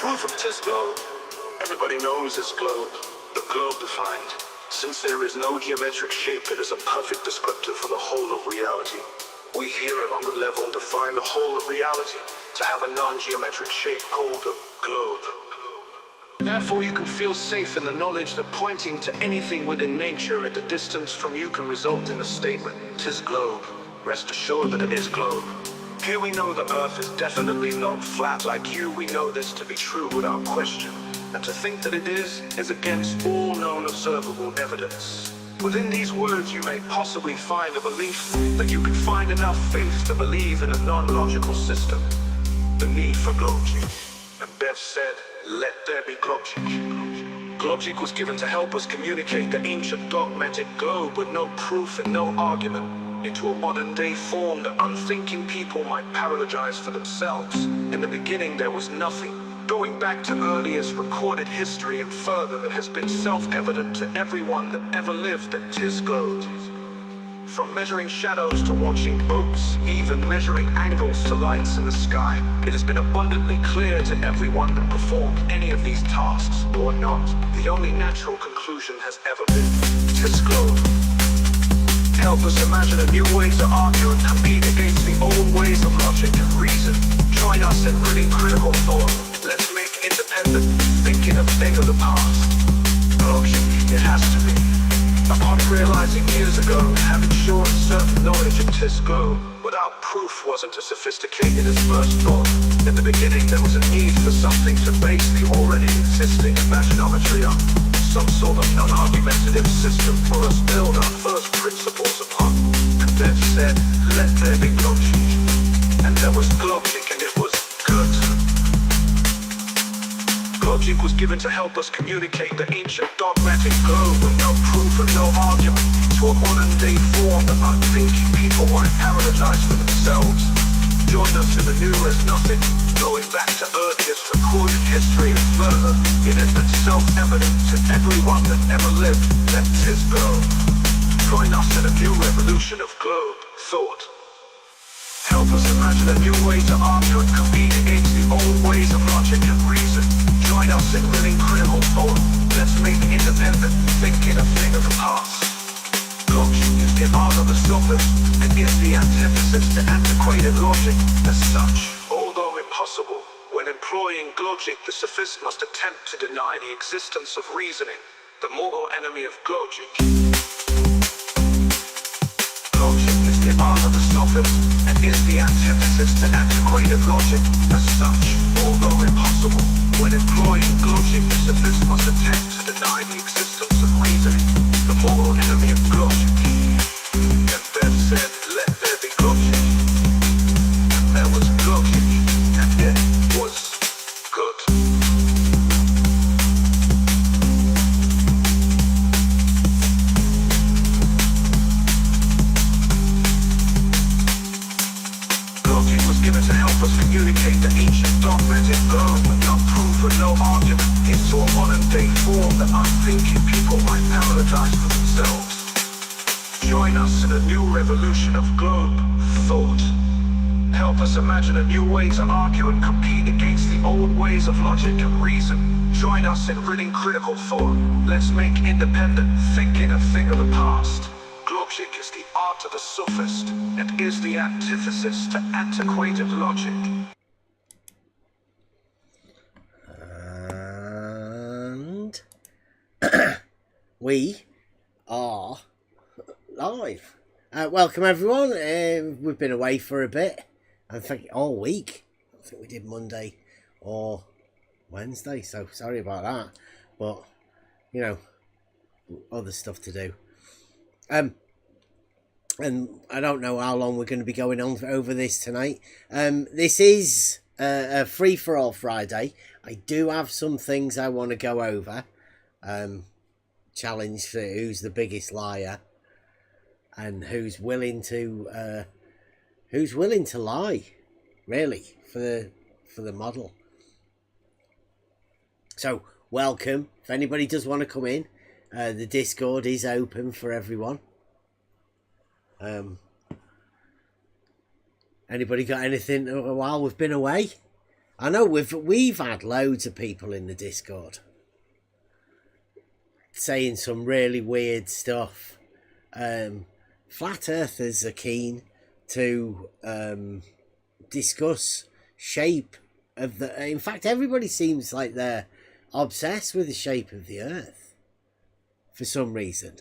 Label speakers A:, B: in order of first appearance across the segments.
A: proof of this globe. Everybody knows this globe, the globe defined. Since there is no geometric shape, it is a perfect descriptor for the whole of reality. We here on the level define the whole of reality to have a non-geometric shape called a globe. Therefore, you can feel safe in the knowledge that pointing to anything within nature at a distance from you can result in a statement, "'Tis globe." Rest assured that it is globe. Here we know the earth is definitely not flat like you. We know this to be true without question. And to think that it is against all known observable evidence. Within these words you may possibly find a belief that you can find enough faith to believe in a non-logical system. The need for logic. And Bev said, "Let there be logic." Logic was given to help us communicate the ancient dogmatic globe with no proof and no argument into a modern day form that unthinking people might paralogize for themselves. In the beginning there was nothing. Going back to earliest recorded history and further, it has been self-evident to everyone that ever lived that 'tis globe. From measuring shadows to watching boats, even measuring angles to lights in the sky, it has been abundantly clear to everyone that performed any of these tasks or not. The only natural conclusion has ever been, 'tis globe. Help us imagine a new way to argue and compete against the old ways of logic and reason. Join us in really critical thought. Let's make independent thinking a thing of the past. Logic, it has to be. Upon realizing years ago, having sure and certain knowledge of 'tis globe, without proof wasn't as sophisticated as first thought. In the beginning there was a need for something to base the already existing imaginometry on. Some sort of non-argumentative system for us build our first principles upon. And then said, "Let there be logic." And there was logic and it was good. Logic was given to help us communicate the ancient dogmatic globe with no proof and no argument to a modern day form that unthinking people might paralogize for themselves. Join us in the new as nothing, going back to earliest recorded history and further. It is that self-evident to everyone that ever lived that 'tis globe. Join us in a new revolution of globe thought. Help us imagine a new way to argue and compete against the old ways of logic and reason. Join us in living critical thought. Let's make independent thinking a thing of the past. Logic is the art of the sophist and is the antithesis to antiquated logic. As such, although impossible, when employing logic, the sophist must attempt to deny the existence of reasoning, the mortal enemy of logic. Logic is the art of the sophist and is the antithesis to antiquated logic. As such, although impossible, when employing logic, the sophist must attempt to deny the existence of reasoning, the mortal enemy of logic. And then said, "Let there be logic." And there was logic, and it was good. Logic was given to help us communicate the ancient dogmatic globe with no proof and no argument into a modern day form that unthinking people might paralogize for themselves. Join us in a new revolution of globe thought. Help us imagine a new way to argue and compete against the old ways of logic and reason. Join us in reading critical thought. Let's make independent thinking a thing of the past. Logic is the art of the sophist and is the antithesis to antiquated logic.
B: And we are live. Welcome everyone. We've been away for a bit. I think all week. I think we did Monday or Wednesday, so sorry about that. But you know, other stuff to do. And I don't know how long we're going to be going on over this tonight. This is a free-for-all Friday. I do have some things I want to go over. Challenge for who's the biggest liar, and who's willing to lie, really, for the model. So welcome. If anybody does want to come in, the Discord is open for everyone. Anybody got anything while we've been away? I know we've had loads of people in the Discord saying some really weird stuff. Flat earthers are keen to discuss shape of the. In fact, everybody seems like they're obsessed with the shape of the earth for some reason.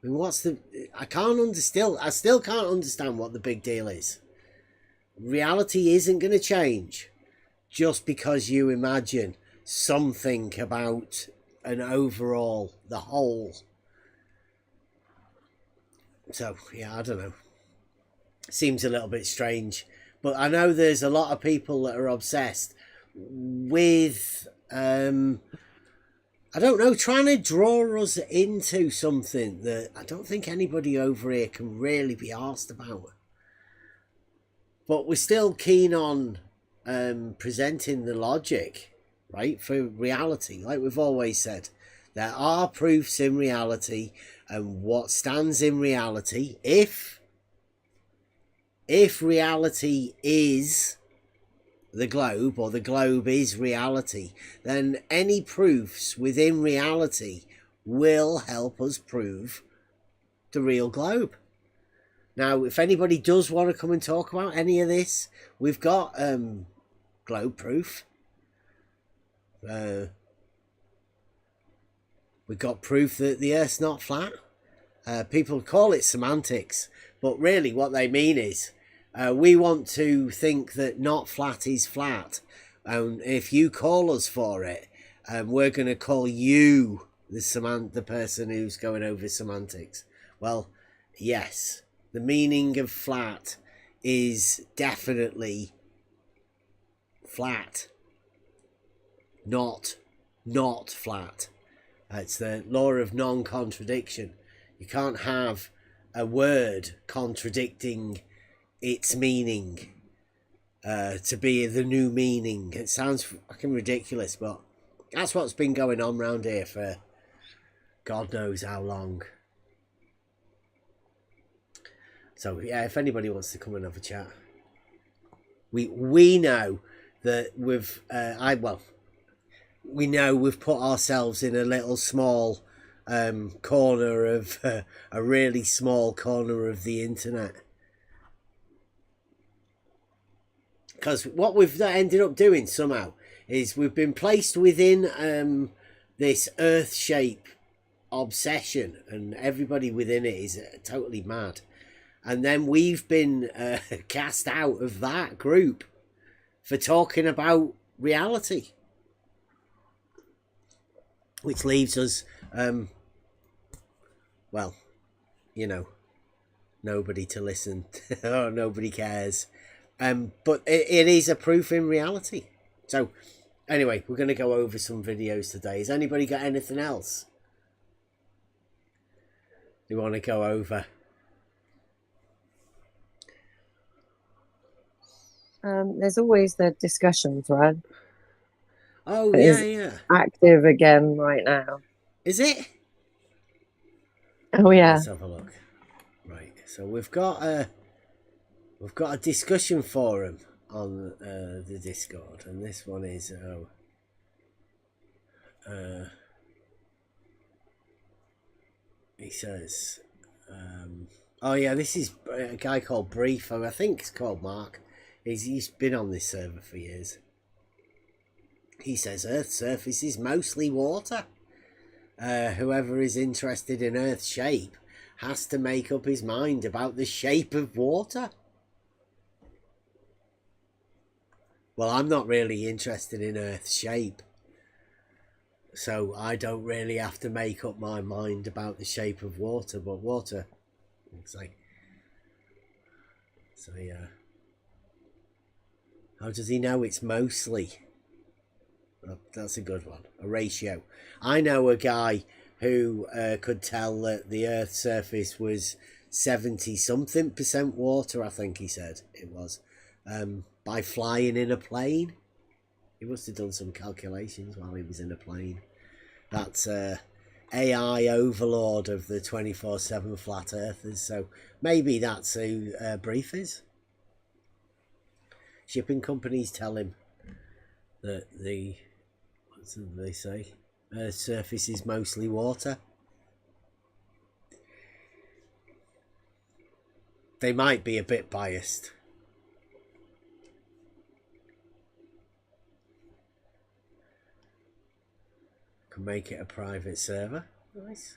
B: I mean, what's the? I still can't understand what the big deal is. Reality isn't going to change just because you imagine something about an overall, the whole. So yeah, I don't know. Seems a little bit strange, but I know there's a lot of people that are obsessed with I don't know, trying to draw us into something that I don't think anybody over here can really be asked about. But we're still keen on presenting the logic, right, for reality. Like we've always said, there are proofs in reality, and what stands in reality, if reality is the globe, or the globe is reality, then any proofs within reality will help us prove the real globe. Now, if anybody does want to come and talk about any of this, we've got globe proof. We've got proof that the Earth's not flat. People call it semantics, but really what they mean is we want to think that not flat is flat. And if you call us for it, we're going to call you the person who's going over semantics. Well, yes, the meaning of flat is definitely flat, not flat. It's the law of non-contradiction. You can't have a word contradicting its meaning to be the new meaning. It sounds fucking ridiculous, but that's what's been going on around here for God knows how long. So yeah, if anybody wants to come and have a chat, we know that we know we've put ourselves in a little small corner of a really small corner of the internet. Because what we've ended up doing somehow is we've been placed within this earth shape obsession, and everybody within it is totally mad. And then we've been cast out of that group for talking about reality, which leaves us, well, you know, nobody to listen to, or nobody cares. But it is a proof in reality. So anyway, we're going to go over some videos today. Has anybody got anything else they want to go over?
C: There's always the discussion thread.
B: Oh,
C: It
B: yeah,
C: is
B: yeah.
C: active again right now.
B: Is it?
C: Oh yeah.
B: Let's have a look. Right, so we've got a discussion forum on the Discord, and this one is he says, oh yeah, this is a guy called Brief. I think it's called Mark. He's been on this server for years. He says Earth's surface is mostly water. Whoever is interested in Earth's shape has to make up his mind about the shape of water. Well, I'm not really interested in Earth's shape, so I don't really have to make up my mind about the shape of water, but water, it's like, so yeah. How does he know it's mostly? Oh, that's a good one. A ratio. I know a guy who could tell that the Earth's surface was 70-something% water, I think he said it was, by flying in a plane. He must have done some calculations while he was in a plane. That's AI overlord of the 24/7 flat earthers, so maybe that's who Brief is. shipping companies tell him that what did they say? Surface is mostly water. They might be a bit biased. Can make it a private server. Nice.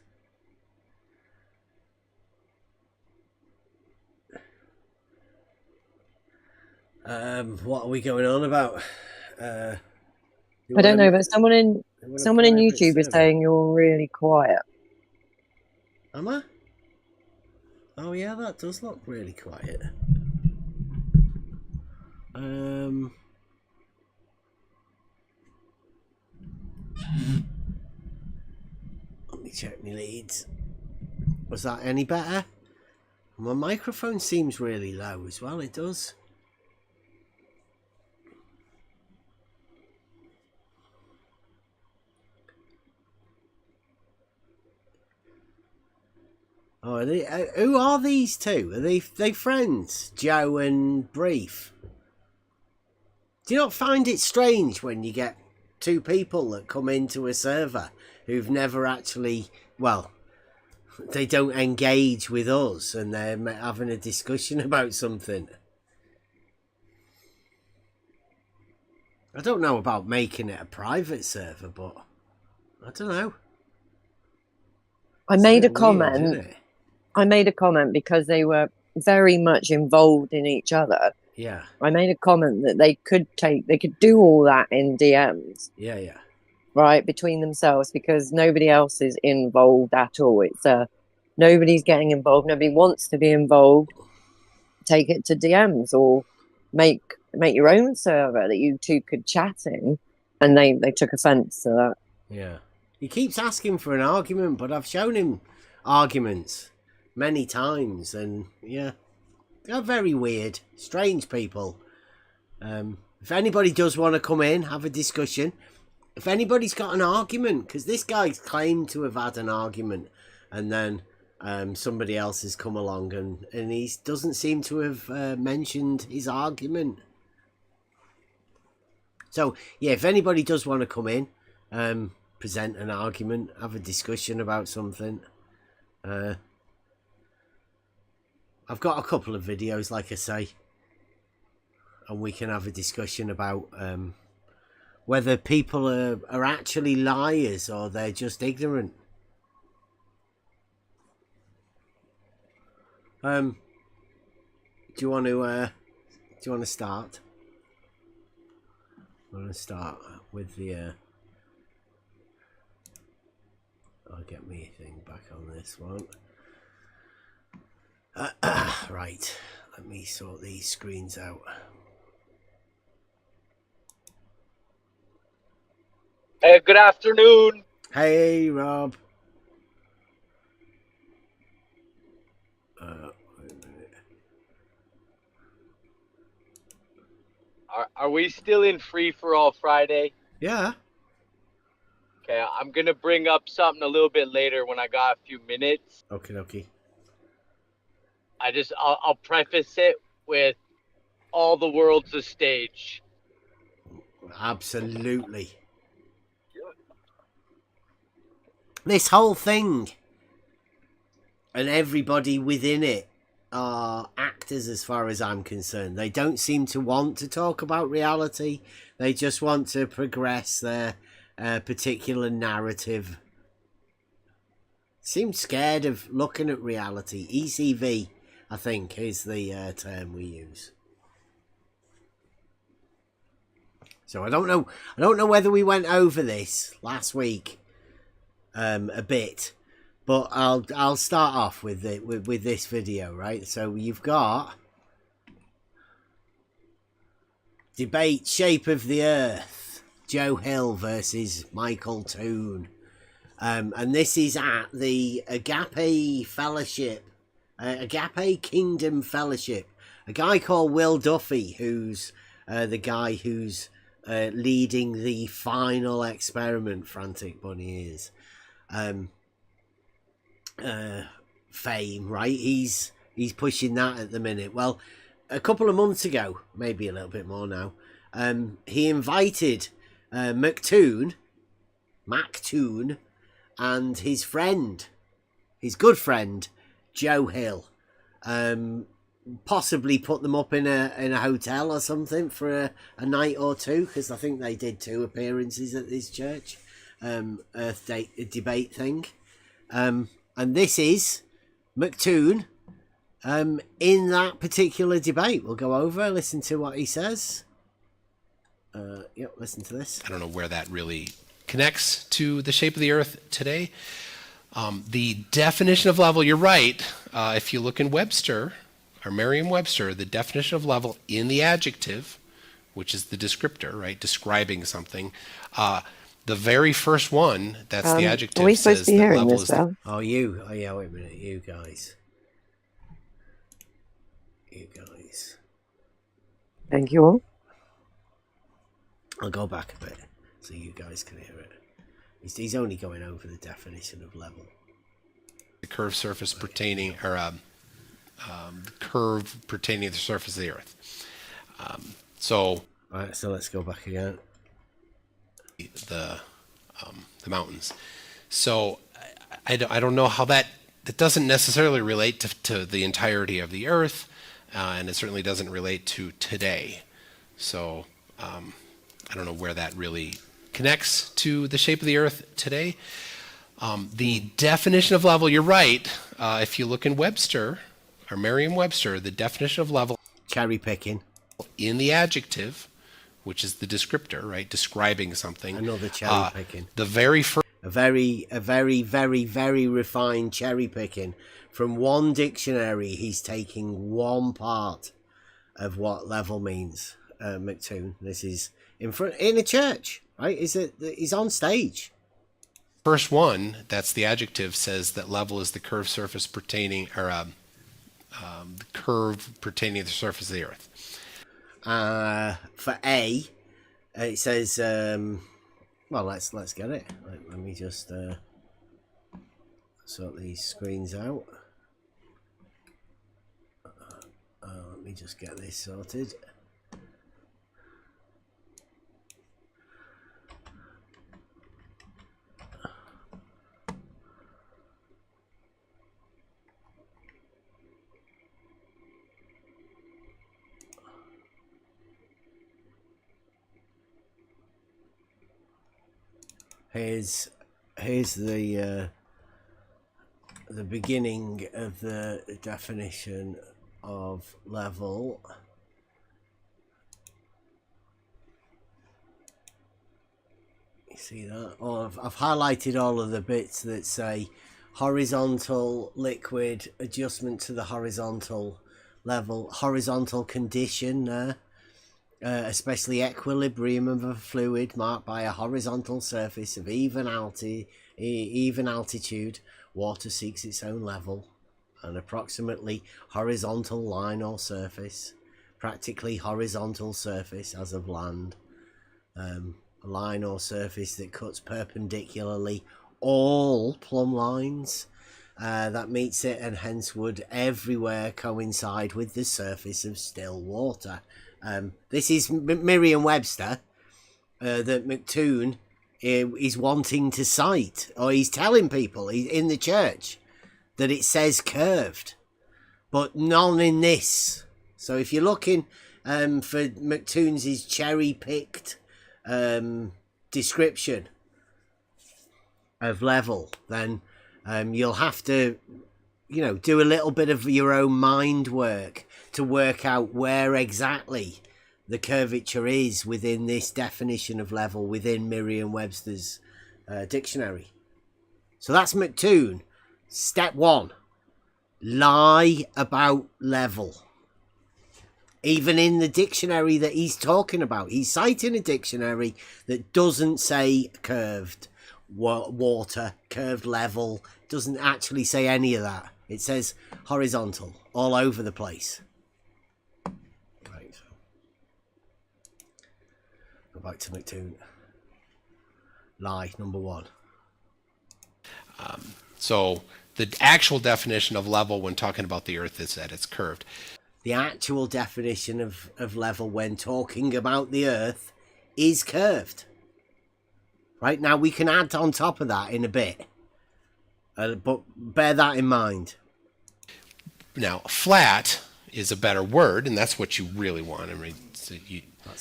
B: What are we going on about?
C: I don't know, but someone in YouTube is saying you're really quiet.
B: Am I? Oh yeah, that does look really quiet. Let me check my leads. Was that any better? My microphone seems really low as well. It does. Oh, are they, who are these two? Are they friends? Joe and Brief? Do you not find it strange when you get two people that come into a server who've never actually, well, they don't engage with us and they're having a discussion about something? I don't know about making it a private server, but I don't know.
C: I made a comment. I made a comment because they were very much involved in each other.
B: Yeah.
C: I made a comment that they could do all that in DMs.
B: Yeah, yeah.
C: Right, between themselves, because nobody else is involved at all. It's nobody's getting involved. Nobody wants to be involved. Take it to DMs or make your own server that you two could chat in. And they took offense to that.
B: Yeah. He keeps asking for an argument, but I've shown him arguments many times, and yeah, they're very weird, strange people. If anybody does want to come in, have a discussion, if anybody's got an argument, because this guy's claimed to have had an argument, and then somebody else has come along and he doesn't seem to have mentioned his argument. So yeah, if anybody does want to come in, present an argument, have a discussion about something. I've got a couple of videos, like I say, and we can have a discussion about whether people are actually liars or they're just ignorant. Do you want to start? I'm going to start with the I'll get me thing back on this one. Right, let me sort these screens out.
D: Hey, good afternoon.
B: Hey, Rob. Wait a minute.
D: Are we still in Free for All Friday?
B: Yeah.
D: Okay, I'm gonna bring up something a little bit later when I got a few minutes.
B: Okay.
D: I'll preface it with all the world's a stage.
B: Absolutely. This whole thing and everybody within it are actors as far as I'm concerned. They don't seem to want to talk about reality. They just want to progress their particular narrative. Seem scared of looking at reality. ECV, I think, is the term we use. So I don't know whether we went over this last week a bit, but I'll start off with this video, right? So you've got debate shape of the earth, Joe Hill versus Michael Toon, and this is at the Agape Fellowship, Agape Kingdom Fellowship. A guy called Will Duffy, who's the guy who's leading the final experiment, Frantic Bunny is. Fame, right? He's pushing that at the minute. Well, a couple of months ago, maybe a little bit more now, he invited McToon, and his friend, his good friend, Joe Hill. Possibly put them up in a hotel or something for a night or two, because I think they did 2 appearances at this church Earth Day debate thing. And this is McToon in that particular debate. We'll go over, listen to what he says. Listen to this.
E: I don't know where that really connects to the shape of the Earth today. The definition of level, you're right. If you look in Webster, or Merriam-Webster, the definition of level in the adjective, which is the descriptor, right, describing something, the very first one, that's the adjective,
C: are we supposed to be hearing this, Val?
B: Oh, wait a minute, you guys.
C: Thank you all.
B: I'll go back a bit so you guys can hear it. He's only going over the definition of level.
E: The curved surface pertaining, or the curve pertaining to the surface of the Earth. So
B: let's go back again.
E: The mountains. So I don't know how that doesn't necessarily relate to the entirety of the Earth, and it certainly doesn't relate to today. So I don't know where that really connects to the shape of the Earth today. The definition of level, you're right. If you look in Webster, or Merriam-Webster, the definition of level,
B: cherry picking,
E: in the adjective, which is the descriptor, right, describing something.
B: Another cherry picking.
E: The very first.
B: A very, very refined cherry picking. From one dictionary, he's taking one part of what level means. McToon, this is in a church, right? He's on stage.
E: First one, that's the adjective, says that level is the curved surface pertaining, or the curve pertaining to the surface of the Earth.
B: For A, it says, well, let's get it. Let me just sort these screens out. Let me just get this sorted. Here's the beginning of the definition of level. You see that? Oh, I've highlighted all of the bits that say horizontal liquid, adjustment to the horizontal level, horizontal condition there. Especially equilibrium of a fluid marked by a horizontal surface of even altitude. Water seeks its own level. An approximately horizontal line or surface. Practically horizontal surface as of land. A line or surface that cuts perpendicularly all plumb lines that meets it, and hence would everywhere coincide with the surface of still water. This is Merriam-Webster that McToon is wanting to cite, or he's telling people in the church that it says curved, but none in this. So if you're looking for McToon's cherry-picked description of level, then you'll have to, do a little bit of your own mind work to work out where exactly the curvature is within this definition of level within Merriam-Webster's dictionary. So that's McToon. Step 1, lie about level. Even in the dictionary that he's talking about, he's citing a dictionary that doesn't say curved water, curved level, doesn't actually say any of that. It says horizontal all over the place. Right. Go back to McToon. Lie, number 1.
E: So the actual definition of level when talking about the Earth is that it's curved.
B: the actual definition of level when talking about the Earth is curved. Right, now we can add on top of that in a bit. But bear that in mind.
E: Now, flat is a better word, and that's what you really want. I mean,
B: That's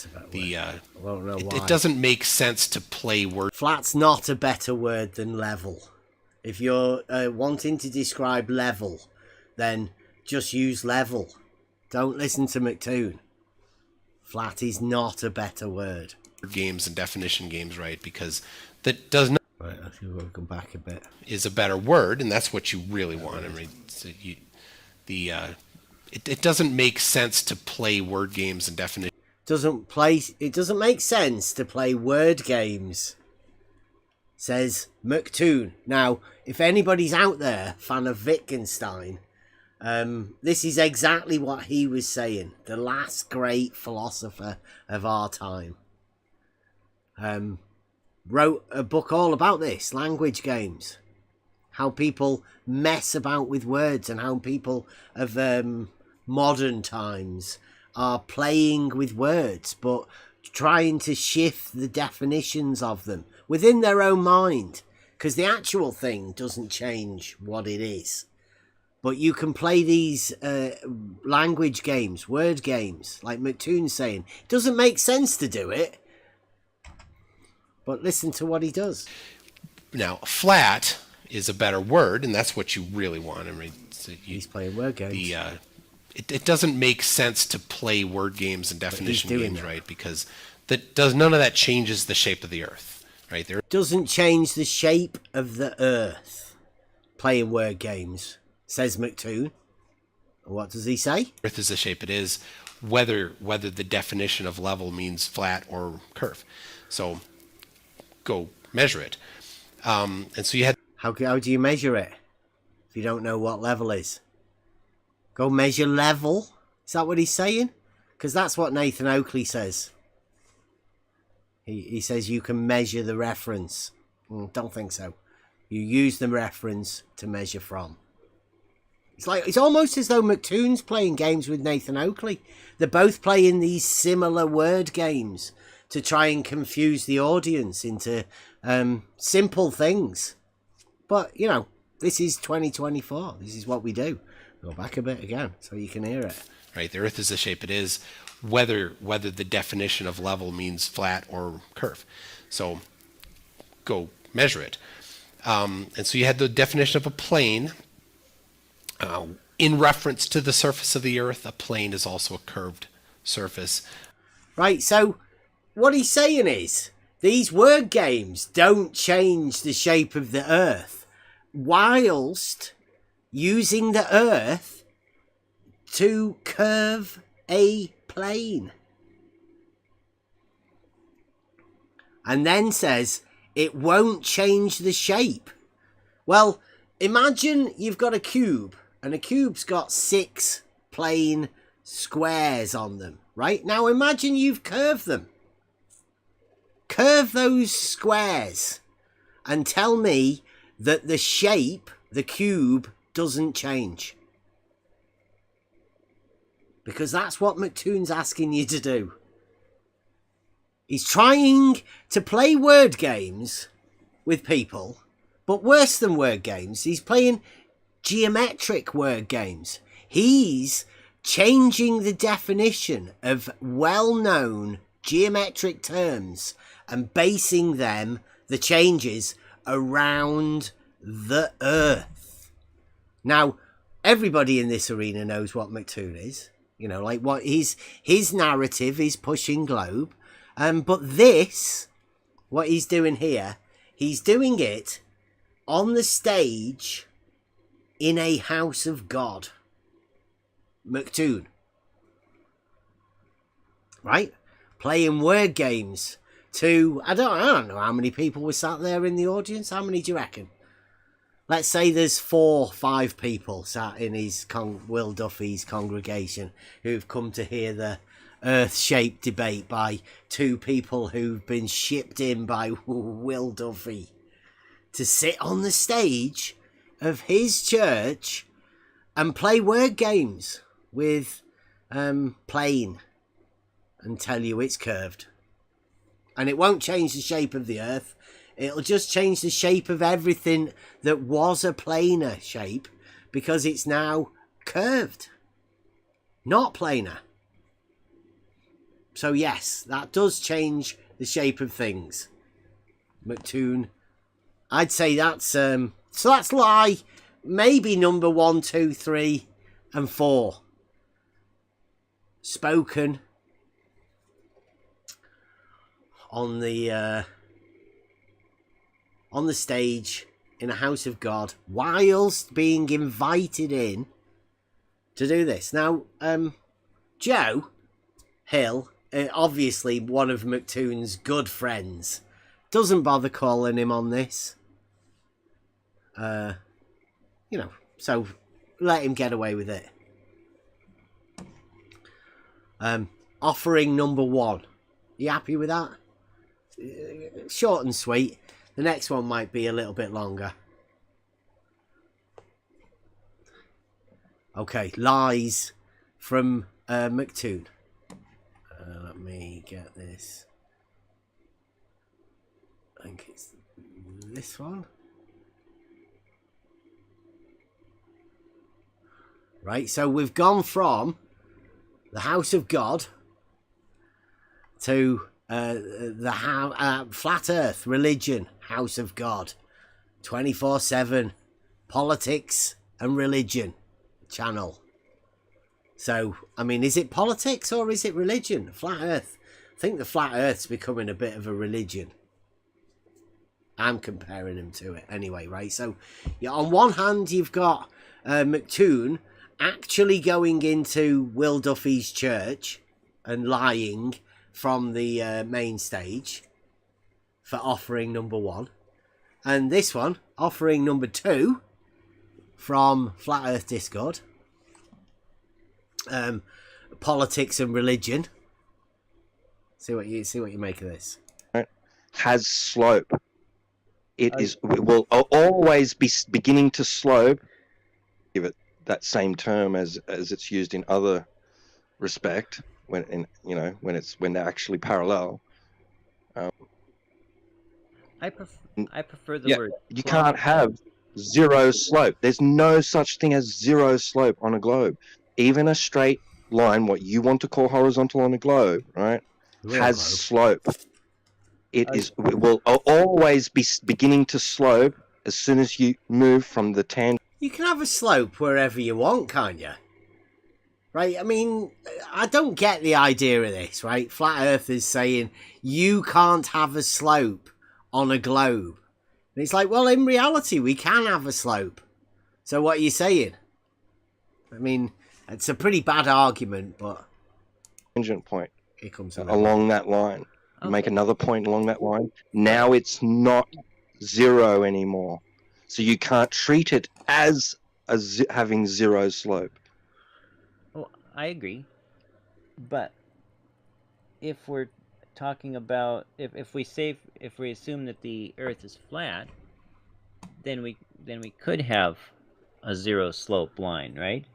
B: a better word. I don't know why.
E: It doesn't make sense to play words.
B: Flat's not a better word than level. If you're wanting to describe level, then just use level. Don't listen to McToon. Flat is not a better word.
E: Games and definition games, right? Because that does not.
B: Right, I think we'll come back a bit.
E: Is a better word, and that's what you really want. I mean, it doesn't make sense to play word games and definition.
B: It doesn't make sense to play word games, says McToon. Now, if anybody's out there, fan of Wittgenstein, this is exactly what he was saying. The last great philosopher of our time. Wrote a book all about this, language games. How people mess about with words and how people of modern times are playing with words, but trying to shift the definitions of them within their own mind. Because the actual thing doesn't change what it is. But you can play these language games, word games, like McToon's saying. It doesn't make sense to do it. But listen to what he does.
E: Now, flat is a better word, and that's what you really want. I mean,
B: he's playing word games.
E: It doesn't make sense to play word games and definition games, right? Because none of that changes the shape of the Earth, right? There
B: doesn't change the shape of the Earth. Playing word games, says McToon. What does he say?
E: Earth is the shape it is, whether the definition of level means flat or curve. So go measure it. And so you had.
B: How do you measure it if you don't know what level is? Go measure level? Is that what he's saying? Because that's what Nathan Oakley says. He says you can measure the reference. Don't think so. You use the reference to measure from. It's almost as though McToon's playing games with Nathan Oakley. They're both playing these similar word games to try and confuse the audience into simple things. But, you know, this is 2024. This is what we do. Go back a bit again so you can hear it.
E: Right, the Earth is the shape it is, whether the definition of level means flat or curve. So go measure it. And so you had the definition of a plane. In reference to the surface of the Earth, a plane is also a curved surface.
B: Right, so what he's saying is these word games don't change the shape of the Earth, whilst using the Earth to curve a plane. And then says it won't change the shape. Well, imagine you've got a cube, and a cube's got 6 plain squares on them, right? Now imagine you've curved them. Curve those squares and tell me that the shape, the cube, doesn't change. Because that's what McToon's asking you to do. He's trying to play word games with people, but worse than word games, he's playing geometric word games. He's changing the definition of well-known geometric terms and basing them, the changes, around the Earth. Now, everybody in this arena knows what McToon is. You know, like what his narrative is pushing globe. But this, what he's doing here, he's doing it on the stage in a house of God. McToon. Right? Playing word games to, I don't know how many people were sat there in the audience. How many do you reckon? Let's say there's 4, 5 people sat in his Will Duffy's congregation who've come to hear the Earth-shaped debate by 2 people who've been shipped in by Will Duffy to sit on the stage of his church and play word games with plane and tell you it's curved. And it won't change the shape of the Earth. It'll just change the shape of everything that was a planar shape, because it's now curved, not planar. So yes, that does change the shape of things. McToon, I'd say that's so that's lie maybe number 1, 2, 3 and 4 spoken on the stage in a house of God whilst being invited in to do this. Now Joe Hill, obviously one of McToon's good friends, doesn't bother calling him on this. You know, so let him get away with it. Offering number 1. You happy with that? Short and sweet. The next one might be a little bit longer. Okay, lies from McToon. Let me get this. I think it's this one. Right, so we've gone from the house of God to the flat earth religion house of God, 24/7 politics and religion channel. So I mean, is it politics or is it religion? Flat earth. I think the flat earth's becoming a bit of a religion. I'm comparing them to it anyway, right? So yeah, on one hand you've got McToon actually going into Will Duffy's church and lying from the main stage for offering number 1, and this one offering number 2 from Flat Earth Discord, politics and religion. See what you make of this.
F: Has slope. It will always be beginning to slope. Give it that same term as it's used in other respect when they're actually parallel.
G: I prefer the word.
F: You can't have zero slope. There's no such thing as zero slope on a globe. Even a straight line, what you want to call horizontal on a globe, right, has slope. It will always be beginning to slope as soon as you move from the tangent.
B: You can have a slope wherever you want, can't you? Right? I mean, I don't get the idea of this, right? Flat Earth is saying you can't have a slope on a globe. And it's like, well, in reality, we can have a slope. So what are you saying? I mean, it's a pretty bad argument, but...
F: Tangent point
B: here comes
F: along that line. Okay. Make another point along that line. Now it's not 0 anymore. So you can't treat it as having 0 slope.
G: Well, I agree. But if we're talking about if we assume that the Earth is flat, then we could have a 0 slope line, right?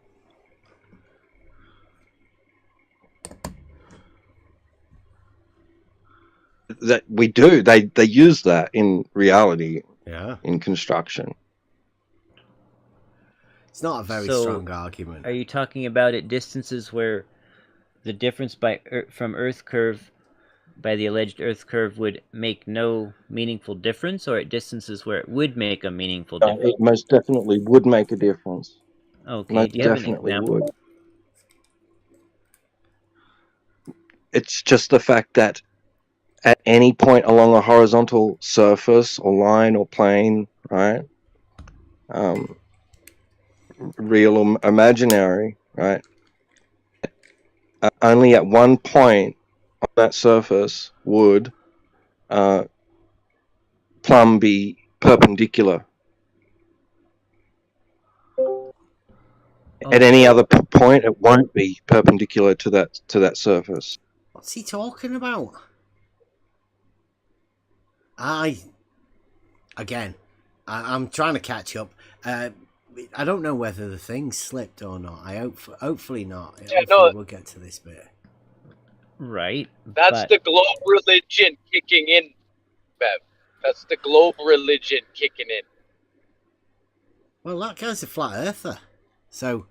F: That we do. They use that in reality.
B: Yeah.
F: In construction.
B: It's not a very strong argument.
G: Are you talking about at distances where the difference from Earth curve by the alleged Earth curve would make no meaningful difference, or at distances where it would make a meaningful difference?
F: It most definitely would make a difference.
G: Okay,
F: most
G: do you have
F: definitely
G: an example?
F: Would. It's just the fact that at any point along a horizontal surface or line or plane, right? Real or imaginary, right? Only at one point on that surface would plumb be perpendicular. At any other point, it won't be perpendicular to that surface.
B: What's he talking about? I'm trying to catch up. I don't know whether the thing slipped or not. Hopefully not.
D: Yeah,
B: Hopefully
D: no.
B: we'll get to this bit.
G: Right.
D: That's
G: but
D: the globe religion kicking in, Bev. That's the globe religion kicking in.
B: Well, that guy's a flat earther. So,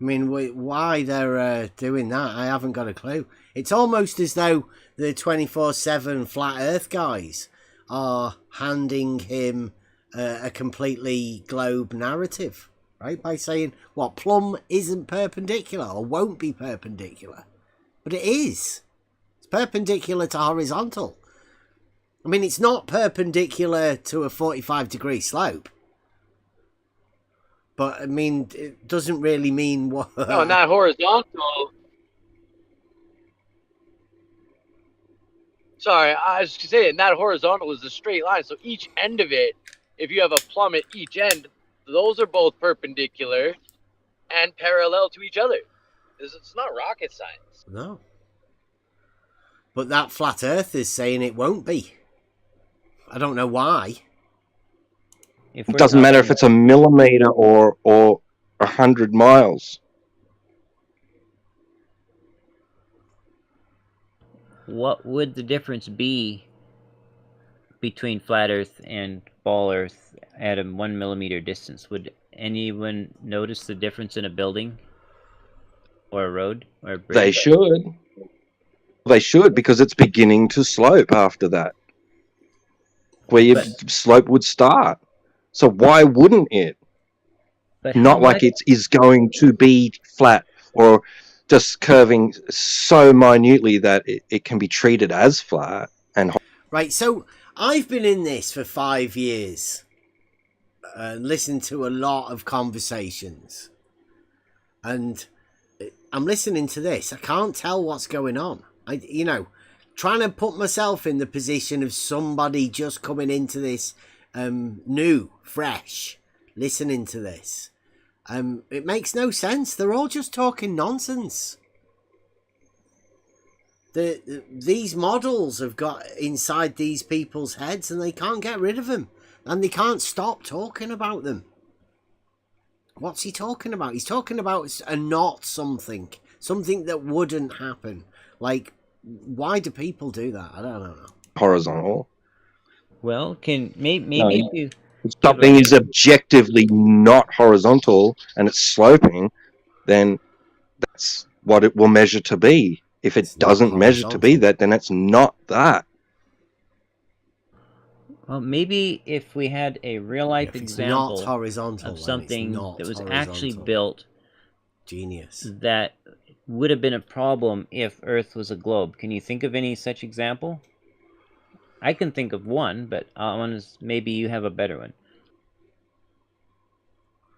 B: I mean, why they're doing that, I haven't got a clue. It's almost as though the 24/7 flat earth guys are handing him a completely globe narrative, right? By saying, what, Plum isn't perpendicular or won't be perpendicular. But it is. It's perpendicular to horizontal. I mean, it's not perpendicular to a 45-degree slope. But, I mean, it doesn't really mean what...
D: No, not horizontal. Sorry, I was saying not horizontal is a straight line. So each end of it, if you have a plumb at each end, those are both perpendicular and parallel to each other. It's not rocket science.
B: No. But that flat earth is saying it won't be. I don't know why.
G: if
F: It
G: we're
F: doesn't matter if
G: talking-
F: it's a millimeter or 100 miles.
G: What would the difference be between flat Earth and ball Earth at a 1 millimeter distance? Would anyone notice the difference in a building or a road or a bridge?
F: They should. They should, because it's beginning to slope after that, where your slope would start. So why wouldn't it?
G: But how
F: Not like
G: much-
F: it is going to be flat or just curving so minutely that it can be treated as flat. And
B: Right, so I've been in this for 5 years. Listened to a lot of conversations. And I'm listening to this. I can't tell what's going on. Trying to put myself in the position of somebody just coming into this new, fresh, listening to this. It makes no sense. They're all just talking nonsense. These models have got inside these people's heads and they can't get rid of them. And they can't stop talking about them. What's he talking about? He's talking about a not something. Something that wouldn't happen. Like, why do people do that? I don't know.
F: horizontal.
G: Well, maybe
F: No,
G: if you
F: something is objectively not horizontal and it's sloping, then that's what it will measure to be. If it
B: It's not
F: doesn't measure to be
B: horizontal.
F: that, then it's not that.
G: Well, maybe if we had a real life
B: If it's
G: example
B: not horizontal,
G: of
B: then
G: something
B: it's not
G: that was
B: horizontal.
G: actually built
B: Genius.
G: that would have been a problem if Earth was a globe. Can you think of any such example? I can think of one, but maybe you have a better one.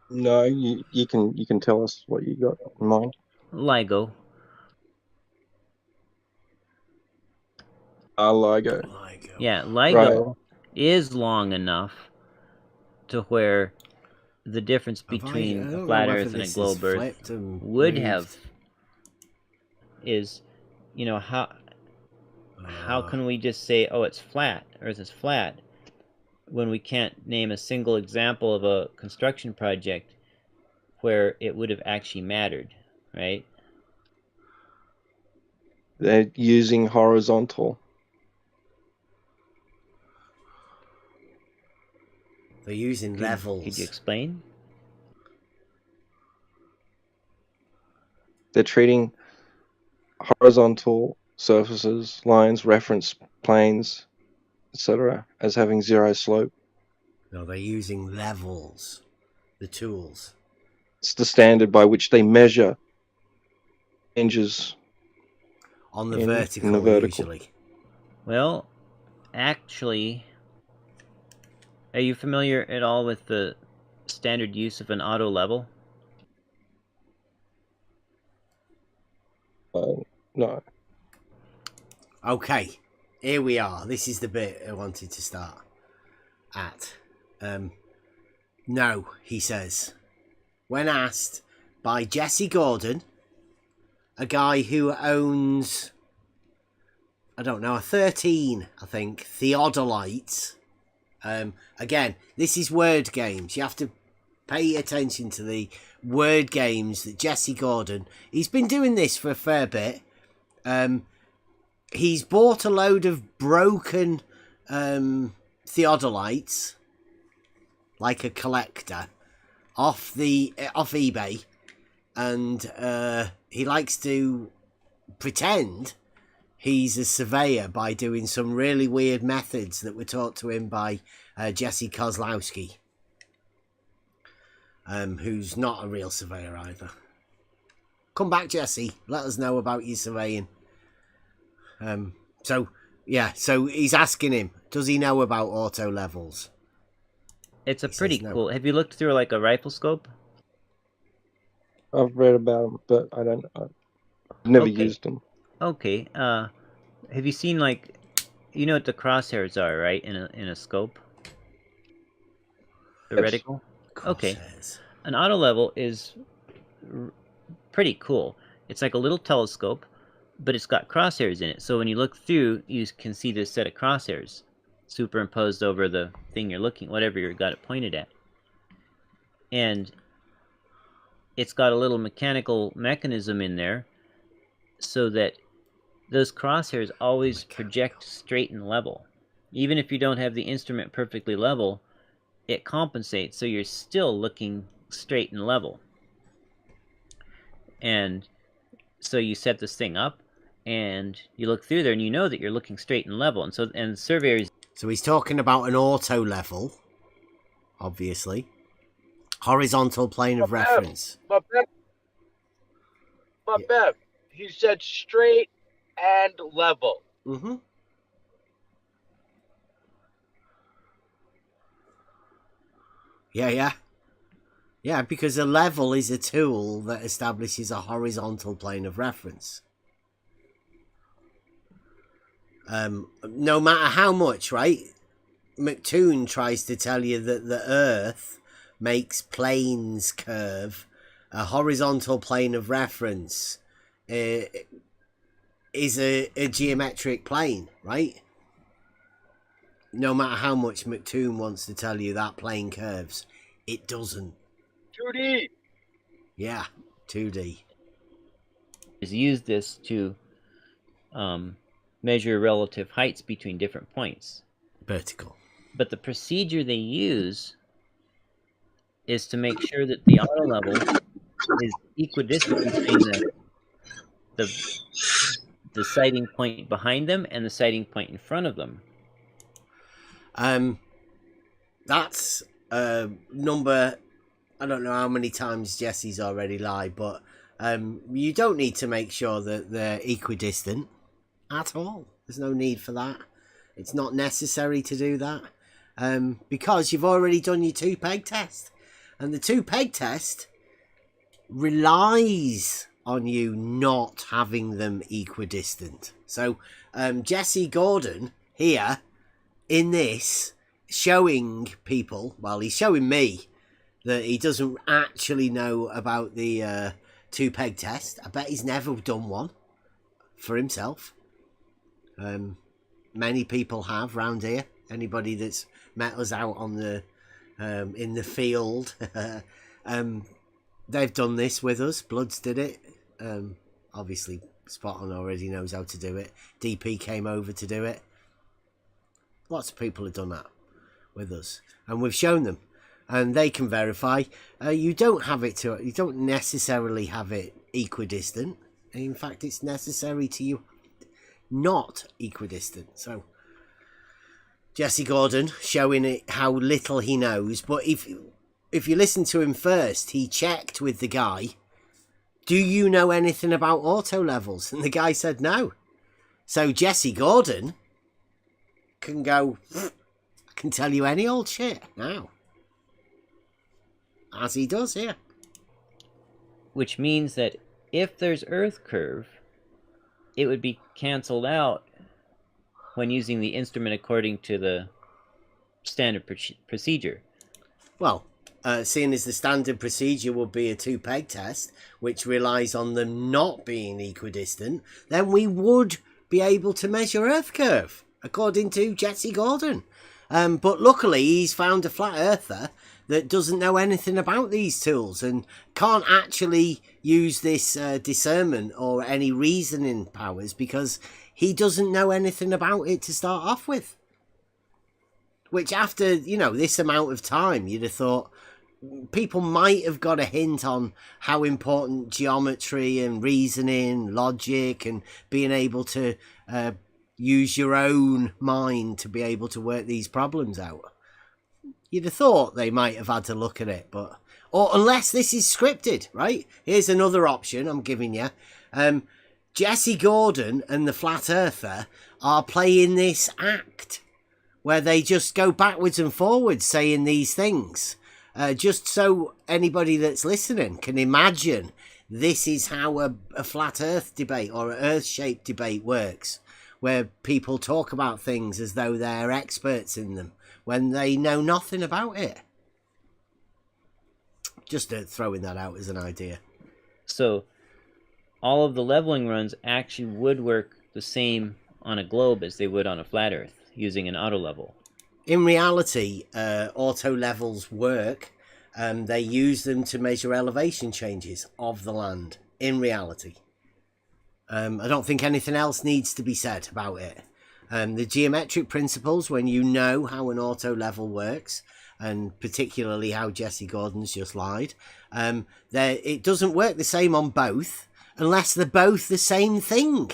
F: No, you can tell us what you got in mind.
G: LIGO.
F: LIGO.
G: Yeah, LIGO
F: Right.
G: is long enough to where the difference between a flat Earth and a globe Earth would have is, how can we just say, oh, it's flat, Earth is flat, when we can't name a single example of a construction project where it would have actually mattered, right?
F: They're using horizontal.
B: They're using levels.
G: Could you explain?
F: They're treating horizontal surfaces, lines, reference planes, etc., as having zero slope.
B: No, they're using levels. The tools.
F: It's the standard by which they measure changes
B: On the
F: in
B: vertical,
F: the vertical.
B: usually.
G: Well, actually, are you familiar at all with the standard use of an auto level?
F: No.
B: Okay, here we are. This is the bit I wanted to start at. No, he says. When asked by Jesse Gordon, a guy who owns, I don't know, a 13, I think, theodolites. Again, this is word games. You have to pay attention to the word games that Jesse Gordon, he's been doing this for a fair bit. He's bought a load of broken theodolites, like a collector, off eBay, and he likes to pretend he's a surveyor by doing some really weird methods that were taught to him by Jesse Kozlowski, who's not a real surveyor either. Come back, Jesse. Let us know about your surveying. So he's asking him, does he know about auto levels?
G: It's a
B: He
G: pretty
B: says no.
G: cool. Have you looked through like a rifle scope?
F: I've read about them, but I've never
G: Okay.
F: used them.
G: Okay. Have you seen like, you know what the crosshairs are, right? In a scope. The
F: Yes.
G: reticle. Okay.
B: Crosshairs.
G: An auto level is pretty cool. It's like a little telescope, but it's got crosshairs in it. So when you look through, you can see this set of crosshairs superimposed over the thing you're looking, whatever you got it pointed at. And it's got a little mechanical mechanism in there so that those crosshairs always project straight and level. Even if you don't have the instrument perfectly level, it compensates, so you're still looking straight and level. And so you set this thing up, and you look through there, and you know that you're looking straight and level. And surveyors.
B: So he's talking about an auto level, obviously. Horizontal plane of reference.
D: But Bev, he said straight and level.
B: Mm-hmm. Yeah, because a level is a tool that establishes a horizontal plane of reference. No matter how much, right? McToon tries to tell you that the Earth makes planes curve. A horizontal plane of reference is a geometric plane, right? No matter how much McToon wants to tell you that plane curves, it doesn't.
D: 2D.
B: Yeah, 2D.
G: Use this to measure relative heights between different points.
B: Vertical.
G: But the procedure they use is to make sure that the auto level is equidistant between the sighting point behind them and the sighting point in front of them.
B: That's number, I don't know how many times Jesse's already lied, but you don't need to make sure that they're equidistant at all. There's no need for that. It's not necessary to do that because you've already done your 2-peg test, and the 2-peg test relies on you not having them equidistant. So Jesse Gordon here in this showing people, well, he's showing me that he doesn't actually know about the 2-peg test. I bet he's never done one for himself. Many people have round here. Anybody that's met us out on the in the field, they've done this with us. Bloods did it. Obviously, Spot On already knows how to do it. DP came over to do it. Lots of people have done that with us, and we've shown them, and they can verify. You don't have it to. You don't necessarily have it equidistant. In fact, it's necessary to you not equidistant. So Jesse Gordon showing it how little he knows, but if you listen to him first, he checked with the guy, do you know anything about auto levels? And the guy said no. So Jesse Gordon can go, I can tell you any old shit now, as he does here.
G: Which means that if there's Earth curve, it would be cancelled out when using the instrument according to the standard procedure.
B: Well, seeing as the standard procedure would be a 2-peg test, which relies on them not being equidistant, then we would be able to measure Earth curve, according to Jesse Gordon. But luckily, he's found a flat earther that doesn't know anything about these tools and can't actually use this discernment or any reasoning powers because he doesn't know anything about it to start off with. Which after, this amount of time, you'd have thought people might have got a hint on how important geometry and reasoning, logic, and being able to use your own mind to be able to work these problems out. You'd have thought they might have had to look at it, or unless this is scripted, right? Here's another option I'm giving you. Jesse Gordon and the Flat Earther are playing this act where they just go backwards and forwards saying these things, just so anybody that's listening can imagine this is how a flat earth debate or an earth-shaped debate works, where people talk about things as though they're experts in them when they know nothing about it. Just throwing that out as an idea.
G: So all of the leveling runs actually would work the same on a globe as they would on a flat earth using an auto level.
B: In reality, auto levels work. They use them to measure elevation changes of the land in reality. I don't think anything else needs to be said about it. The geometric principles, when you know how an auto level works, and particularly how Jesse Gordon's just lied, it doesn't work the same on both unless they're both the same thing.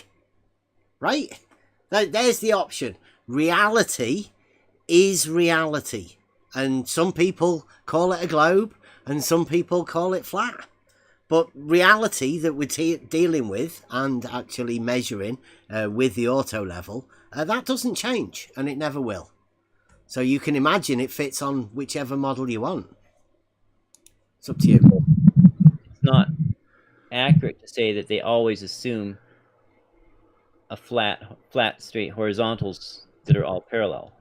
B: Right? There's the option. Reality is reality. And some people call it a globe and some people call it flat. But reality that we're dealing with and actually measuring with the auto level, that doesn't change, and it never will. So you can imagine it fits on whichever model you want. It's up to you.
G: It's not accurate to say that they always assume a flat, straight horizontals that are all parallel.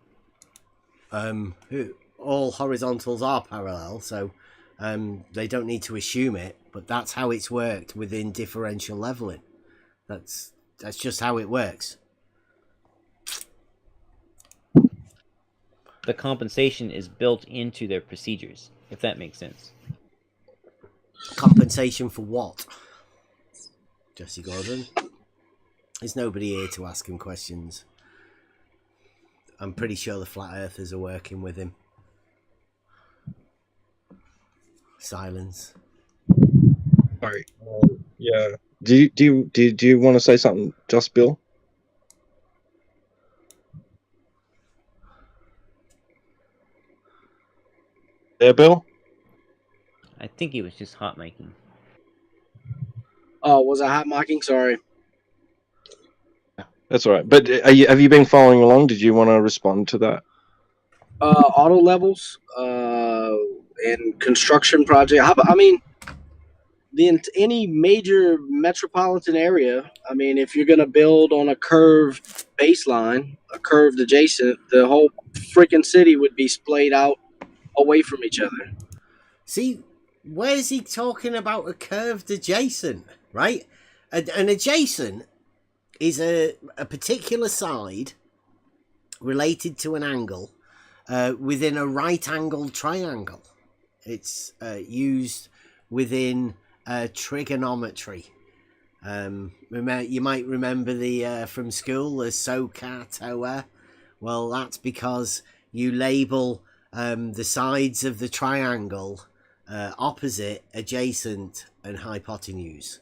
B: All horizontals are parallel, so they don't need to assume it, but that's how it's worked within differential leveling. That's just how it works.
G: The compensation is built into their procedures, if that makes sense.
B: Compensation for what? Jesse Gordon? There's nobody here to ask him questions. I'm pretty sure the flat earthers are working with him. Silence.
F: Sorry. Yeah. Do you want to say something, Just Bill? There, Bill?
G: I think he was just hot miking.
H: Oh, was I hot mocking? Sorry.
F: That's all right. But have you been following along? Did you want to respond to that?
H: Auto levels and construction project. Any major metropolitan area. I mean, if you're gonna build on a curved baseline, a curved adjacent, the whole freaking city would be splayed out away from each other.
B: See, where's he talking about a curved adjacent, right? An adjacent is a particular side related to an angle within a right-angled triangle. It's used within trigonometry. You might remember the from school, the SOHCAHTOA. Well, that's because you label the sides of the triangle opposite, adjacent, and hypotenuse.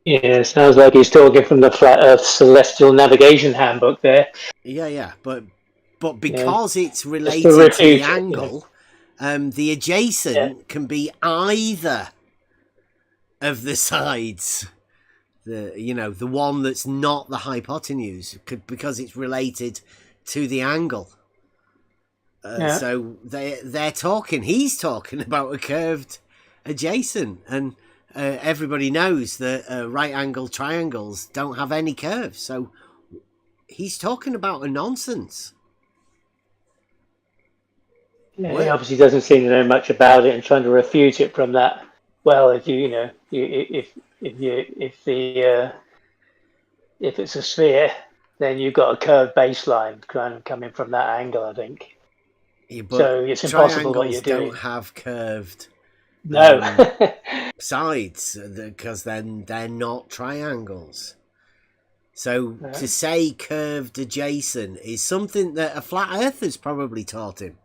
I: Yeah, sounds like he's talking from the Flat Earth Celestial Navigation Handbook there.
B: Yeah, but because it's
I: Just to
B: related to
I: refute
B: the
I: it,
B: angle, the adjacent can be either of the sides. The one that's not the hypotenuse, because it's related to the angle. So he's talking about a curved adjacent, and everybody knows that right-angled triangles don't have any curves. So he's talking about a nonsense.
I: Yeah, he obviously doesn't seem to know much about it and trying to refute it from that. Well, if if it's a sphere, then you've got a curved baseline kind of coming from that angle, I think.
B: Yeah,
I: So
B: but
I: it's impossible what
B: triangles
I: you're doing.
B: don't have curved
I: No.
B: sides because then they're not triangles. So
I: No.
B: to say curved adjacent is something that a flat earther's probably taught him.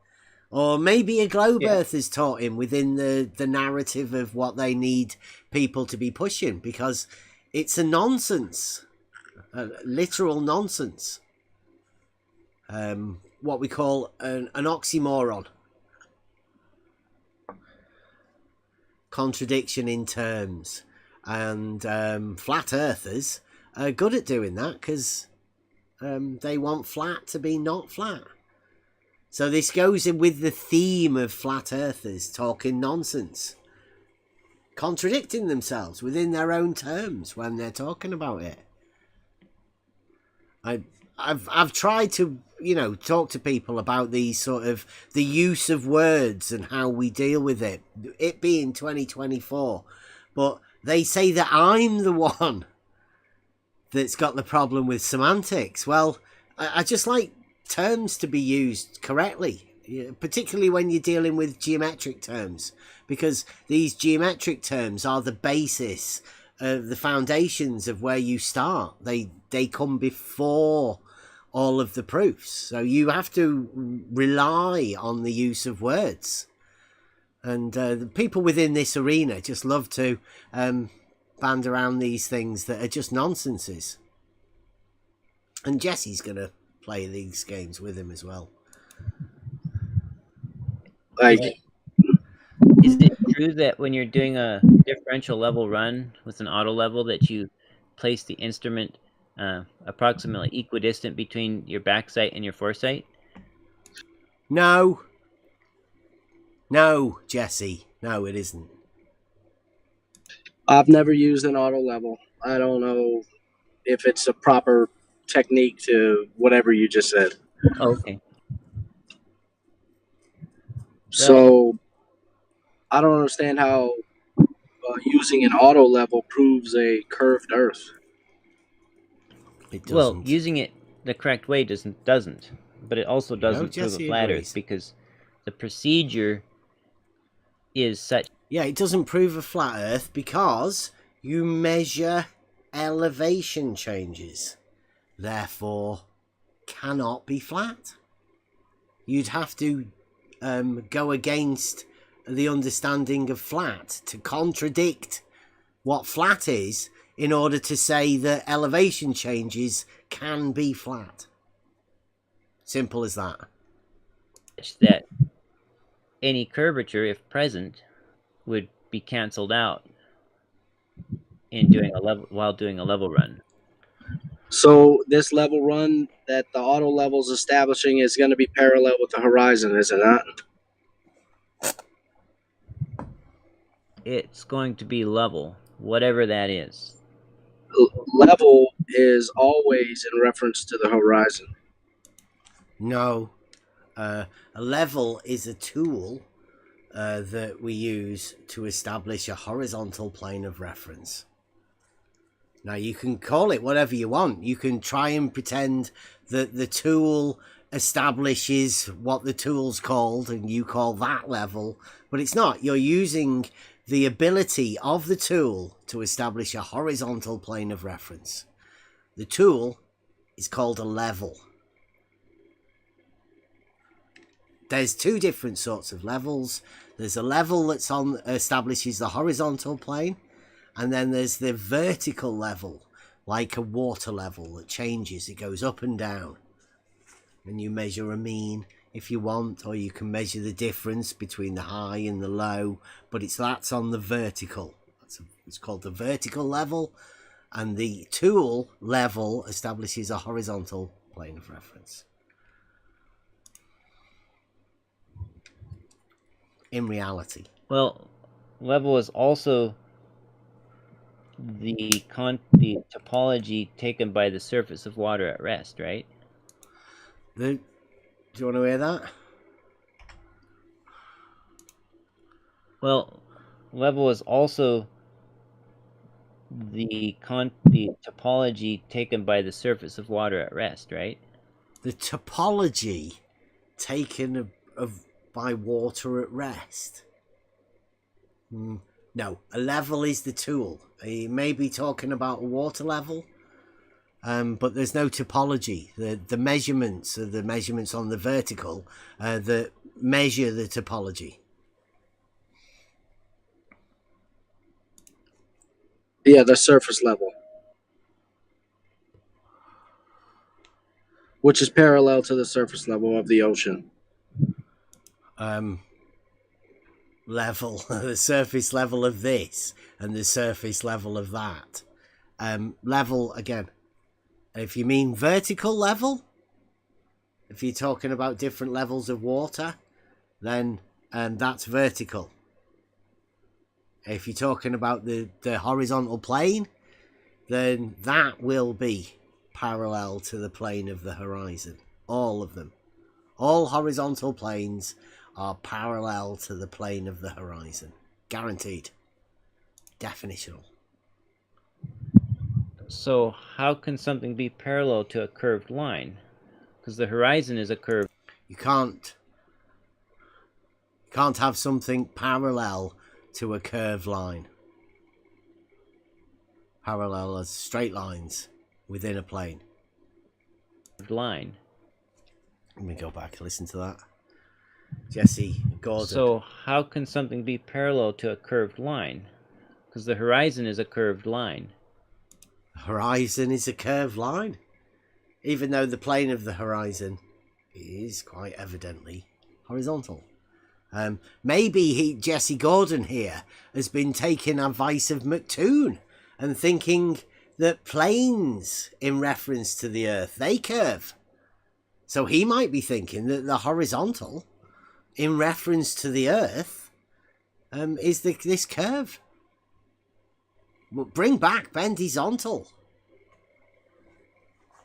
B: Or maybe a globe earther's taught him within the narrative of what they need people to be pushing, because it's a nonsense. A literal nonsense. What we call an oxymoron. Contradiction in terms. And flat earthers are good at doing that because they want flat to be not flat. So this goes in with the theme of flat earthers talking nonsense. Contradicting themselves within their own terms when they're talking about it. I've tried to, talk to people about these sort of the use of words and how we deal with it being 2024, but they say that I'm the one that's got the problem with semantics. Well, I just like terms to be used correctly, particularly when you're dealing with geometric terms, because these geometric terms are the basis of the foundations of where you start. They come before all of the proofs, so you have to rely on the use of words. And the people within this arena just love to band around these things that are just nonsenses. And Jesse's gonna play these games with him as well.
G: Is it true that when you're doing a differential level run with an auto level that you place the instrument approximately equidistant between your back sight and your foresight?
B: No, Jesse. No, it isn't.
H: I've never used an auto level. I don't know if it's a proper technique to whatever you just said.
G: Oh, okay.
H: So I don't understand how using an auto level proves a curved Earth.
B: It doesn't.
G: Well, using it the correct way doesn't, but it also doesn't prove a
B: Jesse
G: flat
B: agrees.
G: Earth because the procedure is such.
B: Yeah, it doesn't prove a flat Earth because you measure elevation changes, therefore cannot be flat. You'd have to go against the understanding of flat to contradict what flat is in order to say that elevation changes can be flat. Simple as that.
G: That any curvature, if present, would be canceled out in doing a level while doing a level run.
H: So this level run that the auto level is establishing is going to be parallel with the horizon, is it not?
G: It's going to be level, whatever that is.
H: Level is always in reference to the horizon.
B: No. A level is a tool that we use to establish a horizontal plane of reference. Now, you can call it whatever you want. You can try and pretend that the tool establishes what the tool's called and you call that level, but it's not. You're using the ability of the tool to establish a horizontal plane of reference. The tool is called a level. There's two different sorts of levels. There's a level that's establishes the horizontal plane, and then there's the vertical level, like a water level that changes. It goes up and down. And you measure a mean if you want, or you can measure the difference between the high and the low, but that's on the vertical. It's called the vertical level, and the tool level establishes a horizontal plane of reference. In reality.
G: Well, level is also the topology taken by the surface of water at rest, right?
B: Do you want to hear that?
G: Well, level is also the topology taken by the surface of water at rest, right?
B: The topology taken by water at rest. No, a level is the tool. You may be talking about a water level, but there's no topology. The measurements are the measurements on the vertical that measure the topology.
H: Yeah, the surface level, which is parallel to the surface level of the ocean.
B: Level, the surface level of this and the surface level of that. Level, again, if you mean vertical level, if you're talking about different levels of water, then that's vertical. If you're talking about the horizontal plane, then that will be parallel to the plane of the horizon. All of them. All horizontal planes are parallel to the plane of the horizon. Guaranteed. Definitional.
G: So how can something be parallel to a curved line? Because the horizon is a curve.
B: You can't have something parallel to a curved line. Parallel as straight lines within a plane.
G: Line.
B: Let me go back and listen to that. Jesse Gordon.
G: So how can something be parallel to a curved line? Because the horizon is a curved line.
B: Horizon is a curved line, even though the plane of the horizon is quite evidently horizontal. Maybe Jesse Gordon here has been taking advice of McToon and thinking that planes in reference to the Earth, they curve. So he might be thinking that the horizontal in reference to the Earth is this curve. Well, bring back bendizontal.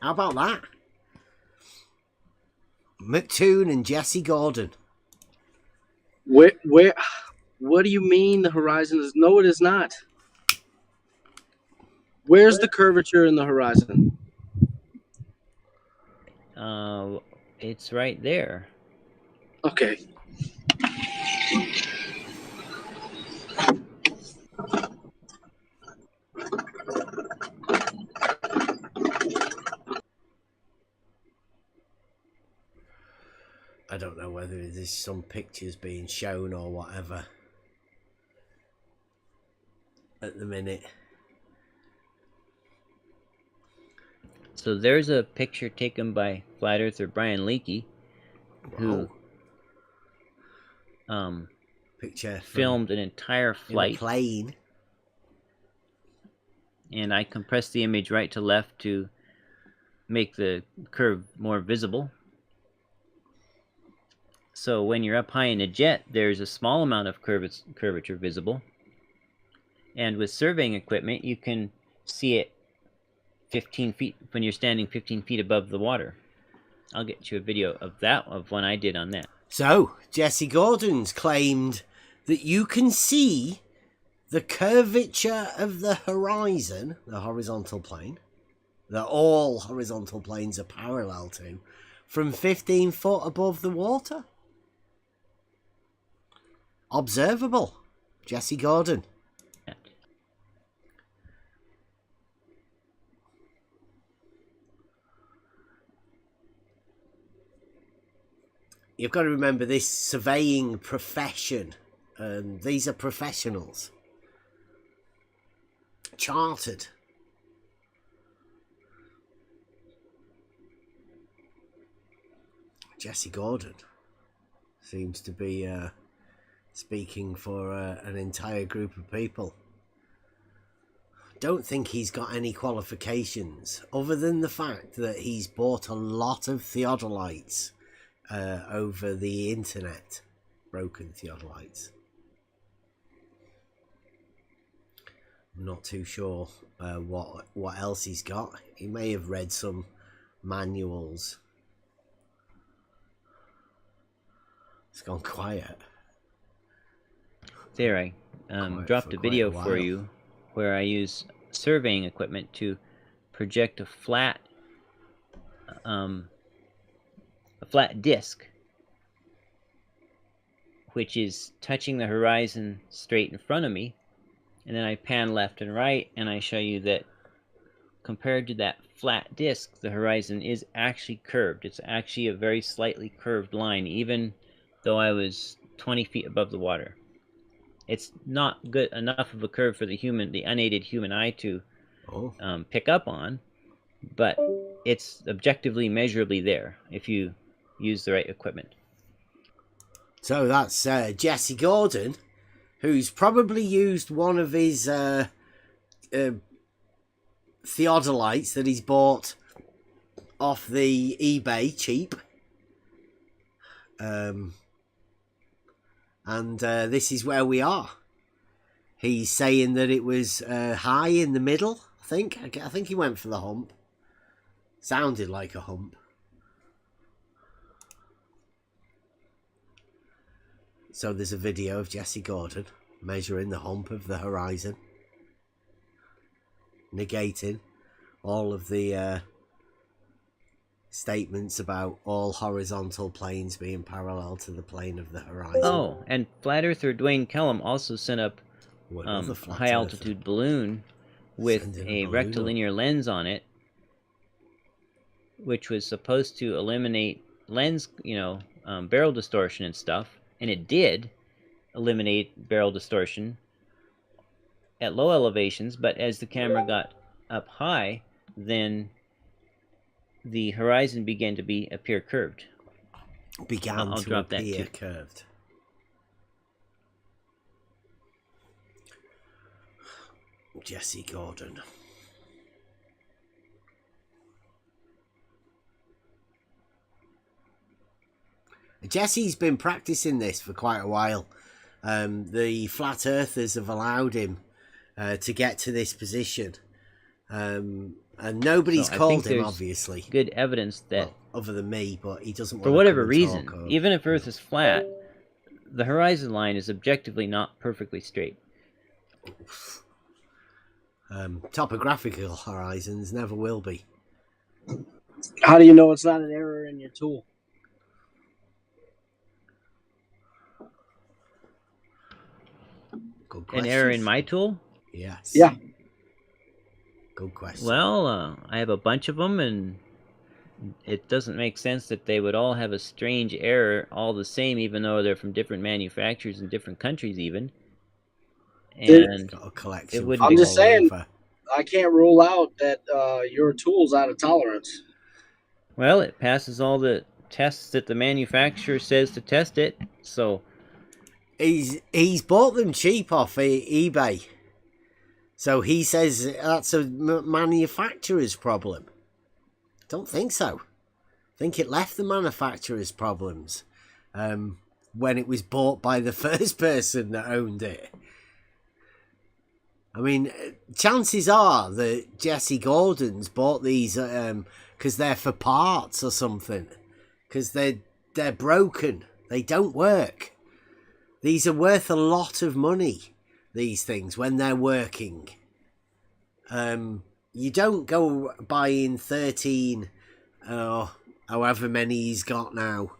B: How about that? McToon and Jesse Gordon.
H: Where? What do you mean the horizon is? No, it is not. Where's the curvature in the horizon?
G: It's right there.
H: Okay.
B: I don't know whether there's some pictures being shown or whatever at the minute.
G: So there's a picture taken by flat earther Brian Leakey, who
B: picture
G: filmed an entire flight
B: in a plane,
G: and I compressed the image right to left to make the curve more visible. So when you're up high in a jet, there's a small amount of curvature visible, and with surveying equipment you can see it 15 feet when you're standing 15 feet above the water. I'll get you a video of that, of one I did on that.
B: So Jesse Gordon's claimed that you can see the curvature of the horizon, the horizontal plane, that all horizontal planes are parallel to, from 15 foot above the water. Observable. Jesse Gordon. You've got to remember this surveying profession. These are professionals. Chartered. Jesse Gordon seems to be speaking for an entire group of people. Don't think he's got any qualifications other than the fact that he's bought a lot of theodolites over the internet, broken theodolites. I'm not too sure what else he's got. He may have read some manuals. It's gone quiet.
G: There, I dropped a video for you where I use surveying equipment to project a flat disc, which is touching the horizon straight in front of me, and then I pan left and right, and I show you that compared to that flat disc, the horizon is actually curved. It's actually a very slightly curved line, even though I was 20 feet above the water. It's not good enough of a curve for the unaided human eye to pick up on, but it's objectively measurably there if you use the right equipment.
B: So that's Jesse Gordon, who's probably used one of his theodolites that he's bought off the eBay cheap. And this is where we are. He's saying that it was high in the middle, I think. I think he went for the hump. Sounded like a hump. So there's a video of Jesse Gordon measuring the hump of the horizon, negating all of the statements about all horizontal planes being parallel to the plane of the horizon.
G: Oh, and flat earther Dwayne Kellum also sent up a high altitude balloon with a rectilinear lens on it, which was supposed to eliminate lens, barrel distortion and stuff, and it did eliminate barrel distortion at low elevations, but as the camera got up high, then the horizon began to appear curved.
B: I'll drop that too. Curved. Jesse Gordon. Jesse's been practicing this for quite a while. The flat earthers have allowed him to get to this position. And nobody's called him, obviously.
G: Good evidence that...
B: Well, other than me, but he doesn't want
G: for whatever reason, even if Earth is flat, the horizon line is objectively not perfectly straight.
B: Topographical horizons never will be.
H: How do you know it's not an error in your tool?
G: An error in my tool?
B: Yes.
H: Yeah.
B: Good question.
G: Well, I have a bunch of them, and it doesn't make sense that they would all have a strange error all the same, even though they're from different manufacturers in different countries even. And
B: got a collection.
H: I'm just saying, I can't rule out that your tool's out of tolerance.
G: Well, it passes all the tests that the manufacturer says to test it, so...
B: He's bought them cheap off eBay. So he says that's a manufacturer's problem. Don't think so. I think it left the manufacturer's problems when it was bought by the first person that owned it. I mean, chances are that Jesse Gordon's bought these because they're for parts or something. Because they're broken. They don't work. These are worth a lot of money, these things, when they're working. You don't go buying 13, however many he's got now,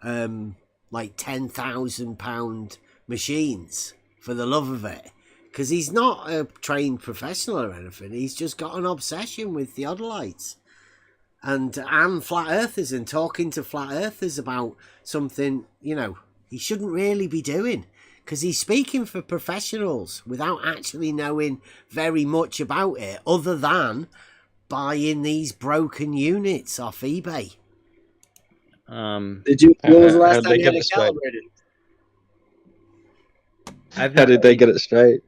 B: like £10,000 machines for the love of it. Because he's not a trained professional or anything. He's just got an obsession with theodolites. And flat earthers, and talking to flat earthers about something, he shouldn't really be doing, because he's speaking for professionals without actually knowing very much about it, other than buying these broken units off eBay.
H: When was the last time you had it calibrated?
F: How did they get it straight?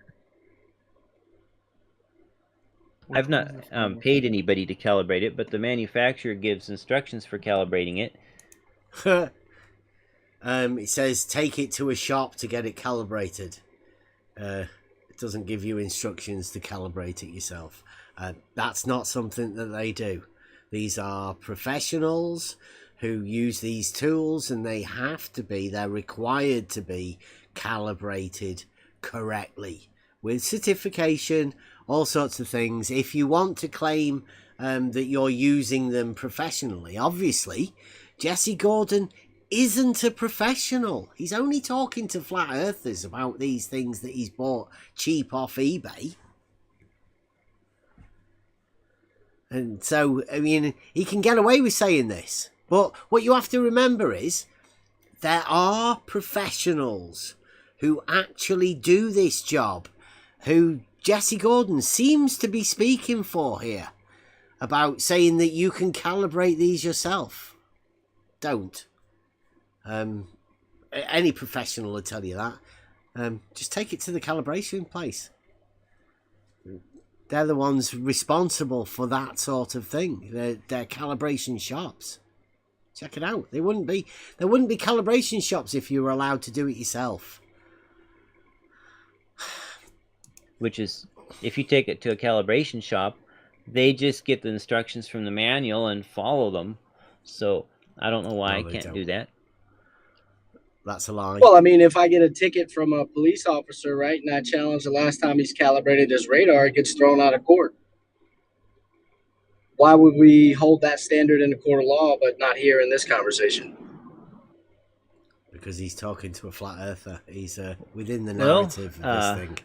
G: I've not paid anybody to calibrate it, but the manufacturer gives instructions for calibrating it.
B: It says take it to a shop to get it calibrated. It doesn't give you instructions to calibrate it yourself. That's not something that they do. These are professionals who use these tools, and they're required to be calibrated correctly with certification, all sorts of things. If you want to claim that you're using them professionally, obviously, Jesse Gordon isn't a professional. He's only talking to flat earthers about these things that he's bought cheap off eBay. And so, I mean, he can get away with saying this. But what you have to remember is there are professionals who actually do this job, who Jesse Gordon seems to be speaking for here, about saying that you can calibrate these yourself. Don't. Any professional will tell you that. Just take it to the calibration place. They're the ones responsible for that sort of thing. They're calibration shops. Check it out. There wouldn't be calibration shops if you were allowed to do it yourself.
G: Which is, if you take it to a calibration shop, they just get the instructions from the manual and follow them. So I don't know why I can't do that.
B: That's a lie.
H: Well, I mean, if I get a ticket from a police officer, right, and I challenge the last time he's calibrated his radar, it gets thrown out of court. Why would we hold that standard in a court of law, but not here in this conversation?
B: Because he's talking to a flat earther. He's within the narrative of this thing.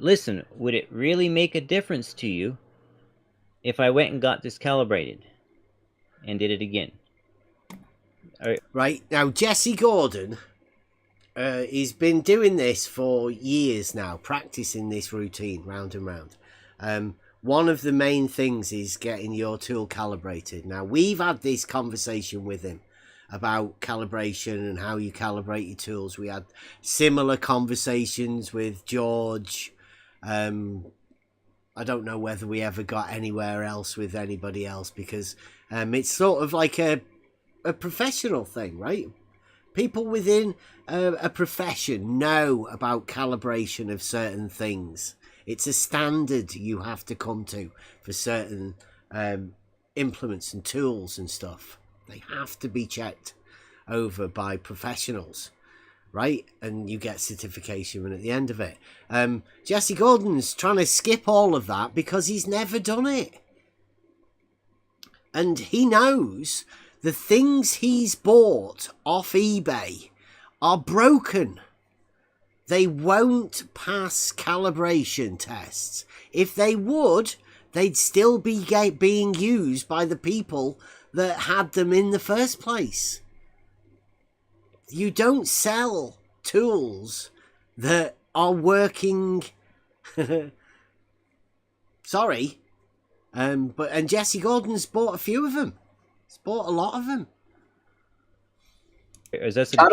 G: Listen, would it really make a difference to you if I went and got this calibrated and did it again?
B: Right, now Jesse Gordon, he's been doing this for years now, practicing this routine round and round. One of the main things is getting your tool calibrated. Now, we've had this conversation with him about calibration and how you calibrate your tools. We had similar conversations with George. I don't know whether we ever got anywhere else with anybody else, because it's sort of like a professional thing, right? People within a profession know about calibration of certain things. It's a standard you have to come to for certain implements and tools and stuff. They have to be checked over by professionals, right? And you get certification at the end of it. Jesse Gordon's trying to skip all of that because he's never done it. And he knows the things he's bought off eBay are broken. They won't pass calibration tests. If they would, they'd still be being used by the people that had them in the first place. You don't sell tools that are working. Sorry. And Jesse Gordon's bought a few of them. He's bought a lot of them.
G: Is that
H: I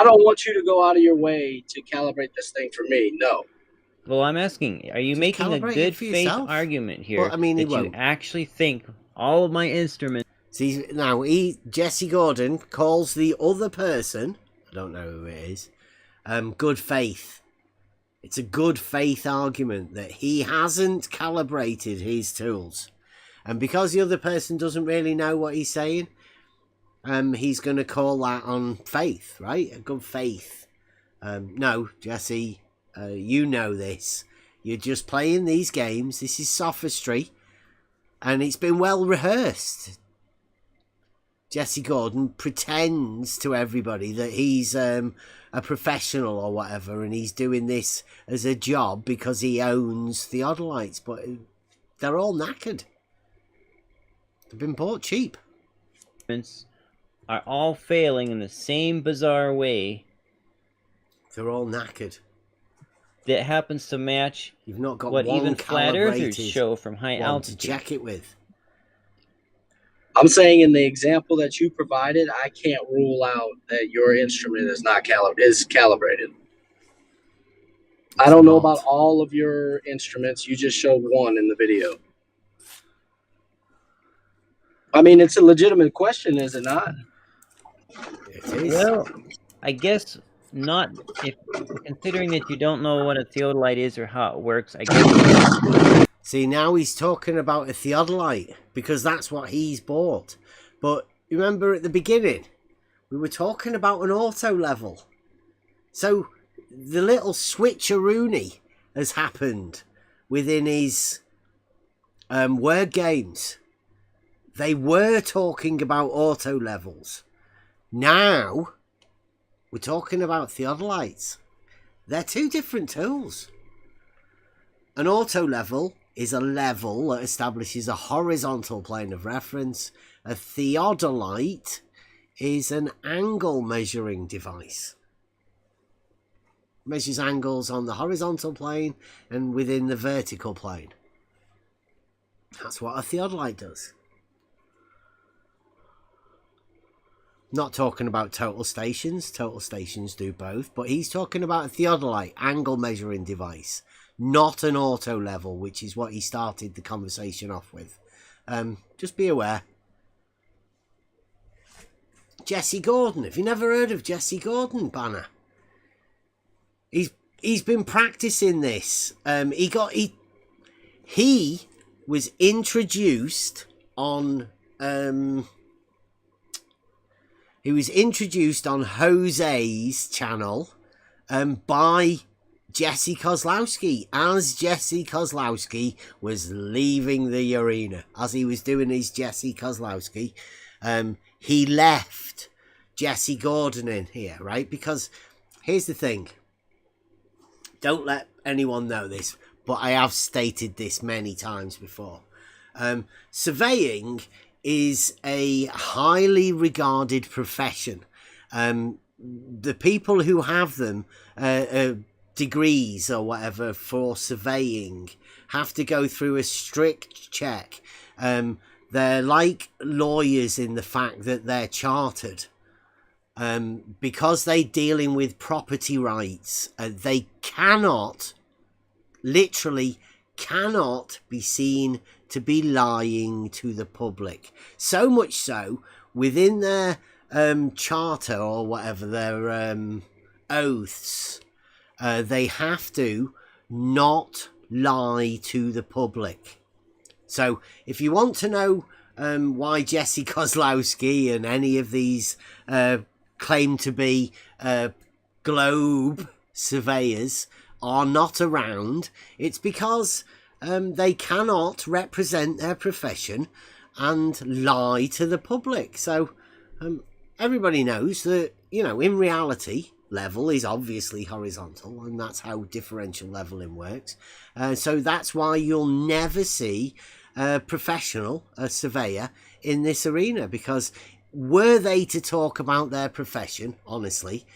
H: don't want you to go out of your way to calibrate this thing for me. No.
G: Well, I'm asking, are you making a good faith argument here?
B: Well, I mean,
G: that you actually think all of my instruments...
B: See, now, Jesse Gordon calls the other person, I don't know who it is, good faith. It's a good faith argument that he hasn't calibrated his tools. And because the other person doesn't really know what he's saying, he's going to call that on faith, right? A good faith. No, Jesse, you know this. You're just playing these games. This is sophistry. And it's been well rehearsed. Jesse Gordon pretends to everybody that he's a professional or whatever, and he's doing this as a job because he owns theodolites, but they're all knackered. They've been bought cheap.
G: Are all failing in the same bizarre way.
B: They're all knackered.
G: That happens to match
B: You've not got
G: what
B: one
G: even flat earthers
B: calibrated
G: show from high
B: one
G: altitude.
B: to check it with.
H: I'm saying in the example that you provided, I can't rule out that your instrument is not calibrated. I don't know about all of your instruments. You just showed one in the video. I mean, it's a legitimate question, is it not?
B: It is.
G: Well, I guess not. If considering that you don't know what a theodolite is or how it works, I guess.
B: See, now he's talking about a theodolite because that's what he's bought. But remember at the beginning, we were talking about an auto level. So the little switcheroony has happened within his word games. They were talking about auto levels. Now we're talking about theodolites. They're two different tools. An auto level is a level that establishes a horizontal plane of reference. A theodolite is an angle measuring device. Measures angles on the horizontal plane and within the vertical plane. That's what a theodolite does. Not talking about total stations. Total stations do both. But he's talking about a theodolite, angle measuring device. Not an auto level, which is what he started the conversation off with. Just be aware. Jesse Gordon. Have you never heard of Jesse Gordon, Banner? He's been practicing this. He was introduced on Jose's channel by Jesse Kozlowski, as Jesse Kozlowski was leaving the arena. As he was doing his Jesse Kozlowski, he left Jesse Gordon in here, right? Because here's the thing. Don't let anyone know this, but I have stated this many times before. Surveying is a highly regarded profession. The people who have them, degrees or whatever for surveying, have to go through a strict check. They're like lawyers in the fact that they're chartered. Because they're dealing with property rights, they literally cannot be seen to be lying to the public. So much so, within their charter or whatever, their oaths, they have to not lie to the public. So if you want to know why Jesse Kozlowski and any of these claim to be globe surveyors are not around, it's because they cannot represent their profession and lie to the public. So everybody knows that, in reality, level is obviously horizontal, and that's how differential leveling works. So that's why you'll never see a surveyor in this arena, because were they to talk about their profession, honestly,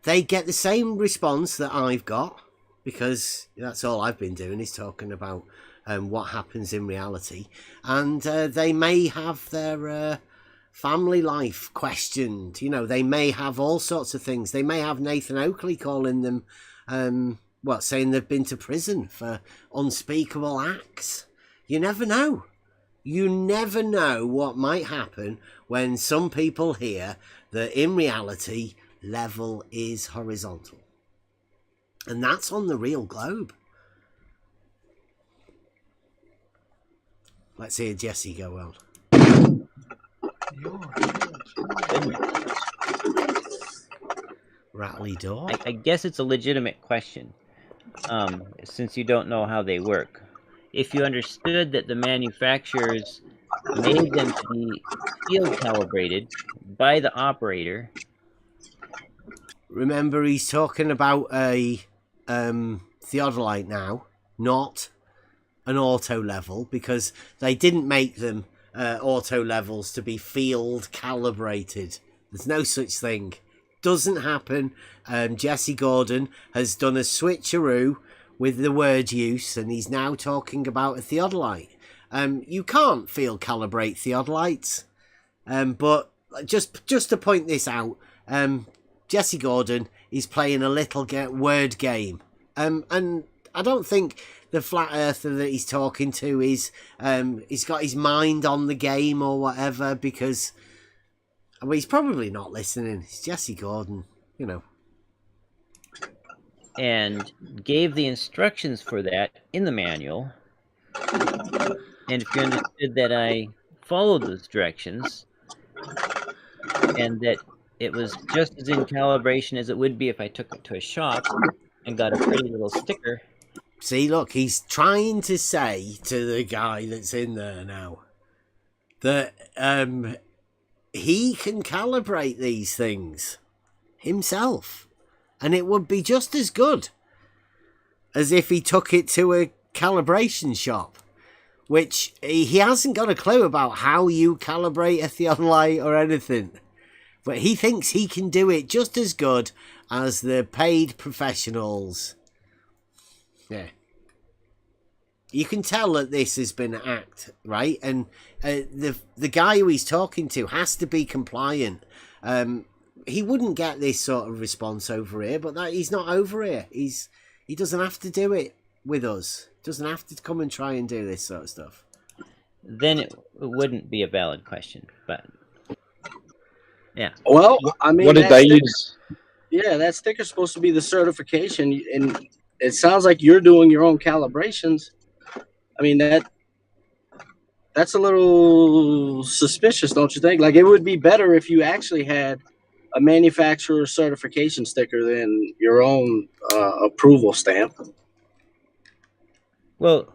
B: they get the same response that I've got, because that's all I've been doing is talking about what happens in reality. And they may have their family life questioned. They may have all sorts of things. They may have Nathan Oakley calling them, saying they've been to prison for unspeakable acts. You never know. You never know what might happen when some people hear that in reality, level is horizontal. And that's on the real globe. Let's hear Jesse go on. Rattly door?
G: I guess it's a legitimate question, since you don't know how they work. If you understood that the manufacturers made them to be field calibrated by the operator.
B: Remember, he's talking about a theodolite now, not an auto level, because they didn't make them auto levels to be field calibrated. There's no such thing. Doesn't happen. Jesse Gordon has done a switcheroo with the word use, and he's now talking about a theodolite. You can't field calibrate theodolites, but just to point this out, Jesse Gordon is playing a little word game, and I don't think the flat earther that he's talking to is he's got his mind on the game or whatever, because he's probably not listening. It's Jesse Gordon,
G: and gave the instructions for that in the manual. And if you understood that I followed those directions, and that it was just as in calibration as it would be if I took it to a shop and got a pretty little sticker.
B: See, look, he's trying to say to the guy that's in there now that he can calibrate these things himself, and it would be just as good as if he took it to a calibration shop, which he hasn't got a clue about how you calibrate a theodolite or anything. But he thinks he can do it just as good as the paid professionals. Yeah. You can tell that this has been an act, right? And the guy who he's talking to has to be compliant. He wouldn't get this sort of response over here, but he's not over here. He doesn't have to do it with us. Doesn't have to come and try and do this sort of stuff.
G: Then it wouldn't be a valid question, but yeah.
H: Well, I mean,
F: What did they use?
H: Yeah, that sticker's supposed to be the certification, and it sounds like you're doing your own calibrations. I mean, that's a little suspicious, don't you think? Like, it would be better if you actually had a manufacturer certification sticker than your own approval stamp.
G: Well,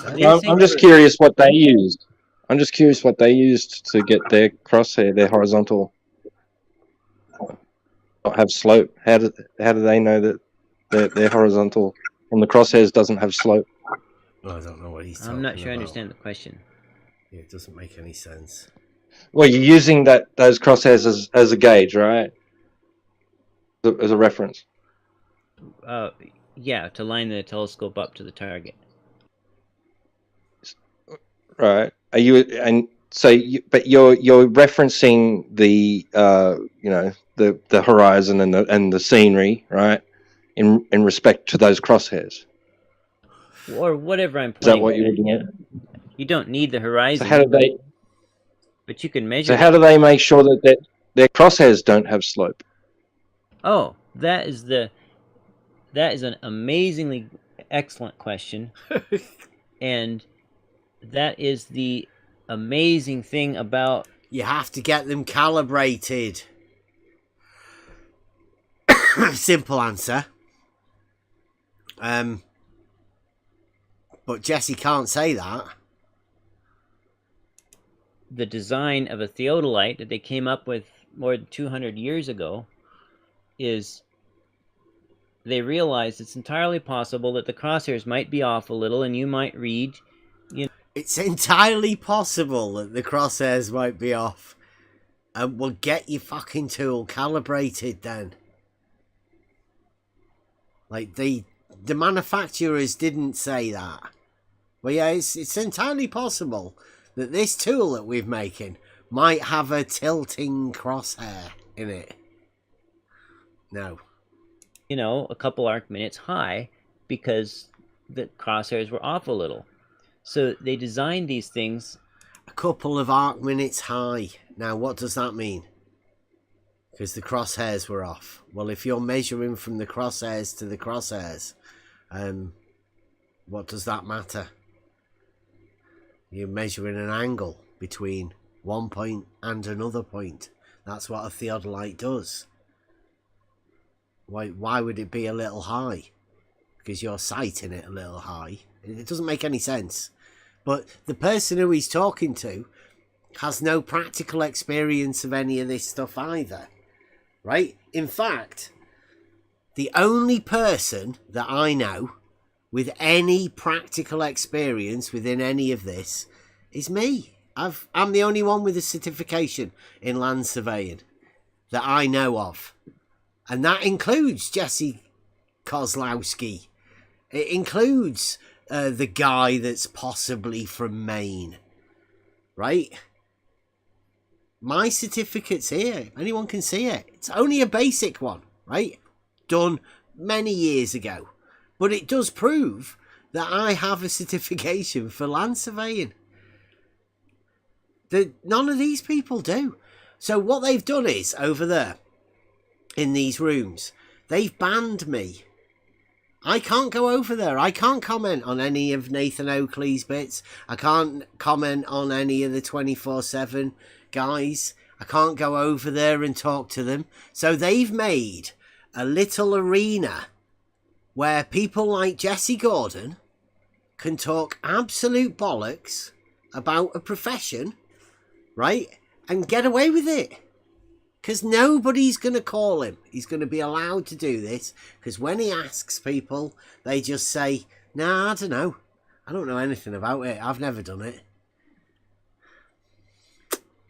F: I'm just curious what they used. I'm just curious what they used to get their crosshair, their horizontal, not have slope. How do they know that their horizontal on the crosshairs doesn't have slope?
B: I don't know what he's talking about.
G: I'm not sure I understand the question.
B: Yeah, it doesn't make any sense.
F: Well, you're using those crosshairs as a gauge, right? As a reference.
G: Yeah, to line the telescope up to the target.
F: Right. Are you but you're referencing the the horizon and the scenery, right? In respect to those crosshairs.
G: Or whatever I'm
F: Is that
G: playing.
F: what you're looking at?
G: You don't need the horizon.
F: So how do they?
G: But you can measure.
F: So how do they make sure that their crosshairs don't have slope?
G: Oh, that is an amazingly excellent question, and that is the amazing thing about.
B: You have to get them calibrated. Simple answer. But Jesse can't say that.
G: The design of a theodolite that they came up with more than 200 years ago is they realized it's entirely possible that the crosshairs might be off a little and you might read,
B: It's entirely possible that the crosshairs might be off. And we'll get your fucking tool calibrated then. Like, the manufacturers didn't say that. But yeah, it's entirely possible that this tool that we're making might have a tilting crosshair in it. No.
G: a couple arc minutes high because the crosshairs were off a little. So they designed these things.
B: A couple of arc minutes high. Now, what does that mean? Because the crosshairs were off. Well, if you're measuring from the crosshairs to the crosshairs, what does that matter? You're measuring an angle between one point and another point. That's what a theodolite does. Why would it be a little high? Because you're sighting it a little high. It doesn't make any sense. But the person who he's talking to has no practical experience of any of this stuff either. Right? In fact, the only person that I know with any practical experience within any of this is me. I'm the only one with a certification in land surveying that I know of. And that includes Jesse Kozlowski. It includes the guy that's possibly from Maine. Right? My certificate's here. Anyone can see it. It's only a basic one, right? Done many years ago. But it does prove that I have a certification for land surveying. None of these people do. So what they've done is, over there, in these rooms, they've banned me. I can't go over there. I can't comment on any of Nathan Oakley's bits. I can't comment on any of the 24/7 guys. I can't go over there and talk to them. So they've made a little arena where people like Jesse Gordon can talk absolute bollocks about a profession, right? And get away with it. Because nobody's going to call him. He's going to be allowed to do this. Because when he asks people, they just say, nah, I don't know. I don't know anything about it. I've never done it.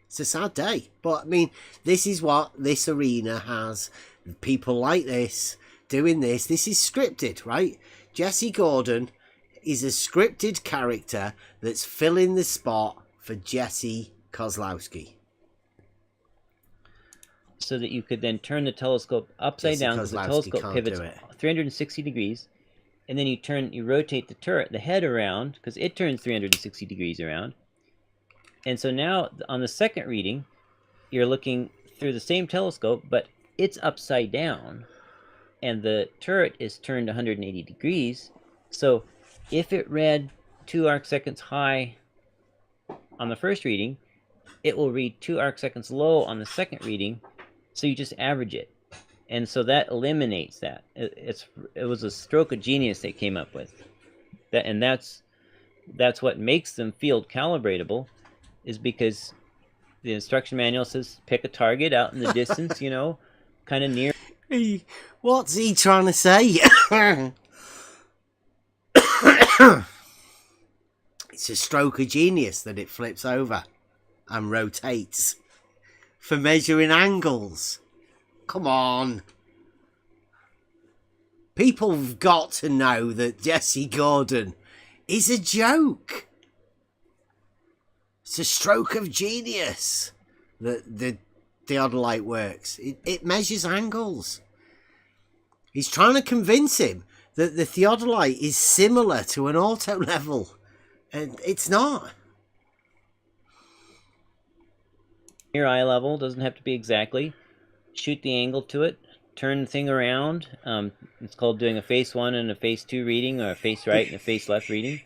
B: It's a sad day. But, I mean, this is what this arena has. People like this, doing this. This is scripted, right? Jesse Gordon is a scripted character that's filling the spot for Jesse Kozlowski.
G: So that you could then turn the telescope upside down, because the telescope pivots 360 degrees. And then you rotate the turret, the head around, because it turns 360 degrees around. And so now, on the second reading, you're looking through the same telescope, but it's upside down. And the turret is turned 180 degrees. So if it read 2 arcseconds high on the first reading, it will read 2 arcseconds low on the second reading. So you just average it. And so that eliminates that. It was a stroke of genius they came up with. That's what makes them field calibratable, is because the instruction manual says pick a target out in the distance, kind of near.
B: What's he trying to say? It's a stroke of genius that it flips over and rotates for measuring angles. Come on. People have got to know that Jesse Gordon is a joke. It's a stroke of genius that the theodolite works. It measures angles. He's trying to convince him that the theodolite is similar to an auto level, and it's not.
G: Near eye level, doesn't have to be exactly. Shoot the angle to it, turn the thing around. It's called doing a face 1 and a face 2 reading, or a face right and a face left reading,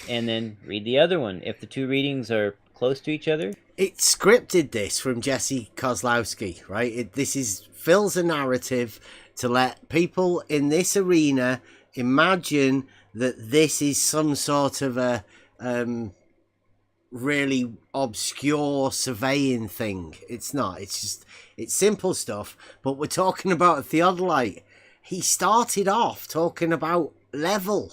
G: and then read the other one. If the two readings are close to each other.
B: It scripted this from Jesse Kozlowski, right? This fills a narrative to let people in this arena imagine that this is some sort of a really obscure surveying thing. It's not. It's simple stuff. But we're talking about a theodolite. He started off talking about level.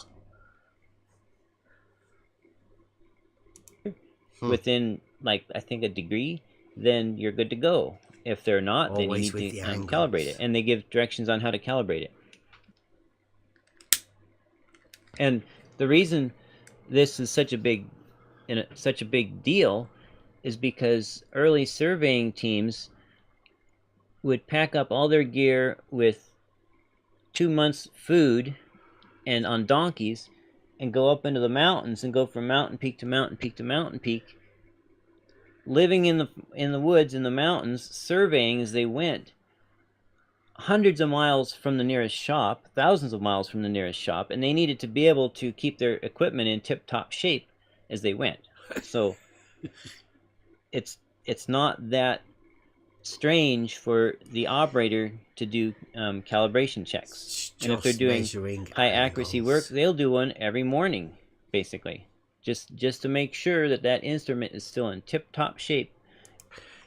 G: Within, I think, a degree, then you're good to go. If they're not,
B: Always
G: then you need
B: with
G: to calibrate it. And they give directions on how to calibrate it. And the reason this is such a big deal is because early surveying teams would pack up all their gear with 2 months' food and on donkeys and go up into the mountains and go from mountain peak to mountain peak to mountain peak, living in the woods, in the mountains, surveying as they went, hundreds of miles from the nearest shop, thousands of miles from the nearest shop, and they needed to be able to keep their equipment in tip-top shape as they went. So it's not that strange for the operator to do calibration checks. And if they're doing high accuracy work, they'll do one every morning, basically, just to make sure that instrument is still in tip-top shape.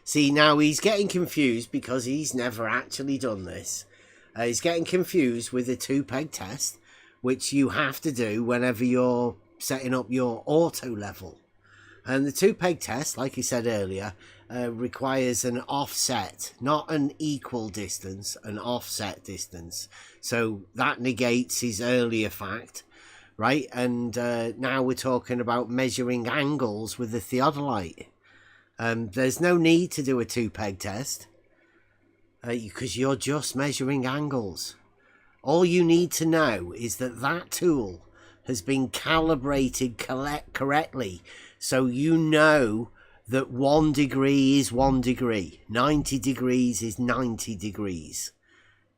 B: See, now he's getting confused because he's never actually done this. He's getting confused with the 2-peg test, which you have to do whenever you're setting up your auto level. And the 2-peg test, like he said earlier, requires an offset, not an equal distance, an offset distance. So that negates his earlier fact, right? And now we're talking about measuring angles with the theodolite. There's no need to do a 2-peg test because you're just measuring angles. All you need to know is that tool has been calibrated correctly, so you know that 1 degree is 1 degree, 90 degrees is 90 degrees.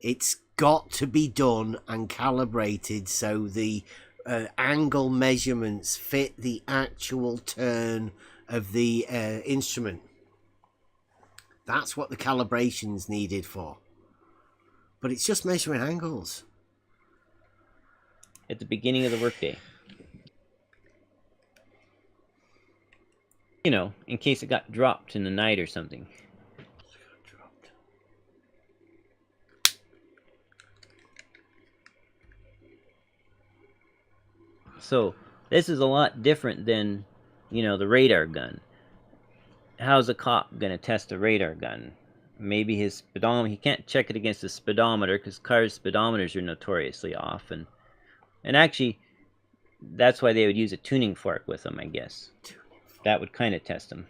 B: It's got to be done and calibrated so the angle measurements fit the actual turn of the instrument. That's what the calibration's needed for. But it's just measuring angles.
G: At the beginning of the workday. You know, in case it got dropped in the night or something. So this is a lot different than, you know, the radar gun. How's a cop going to test a radar gun? Maybe his speedometer, he can't check it against the speedometer because cars' speedometers are notoriously off. And actually, that's why they would use a tuning fork with them, I guess. That would kind of test them.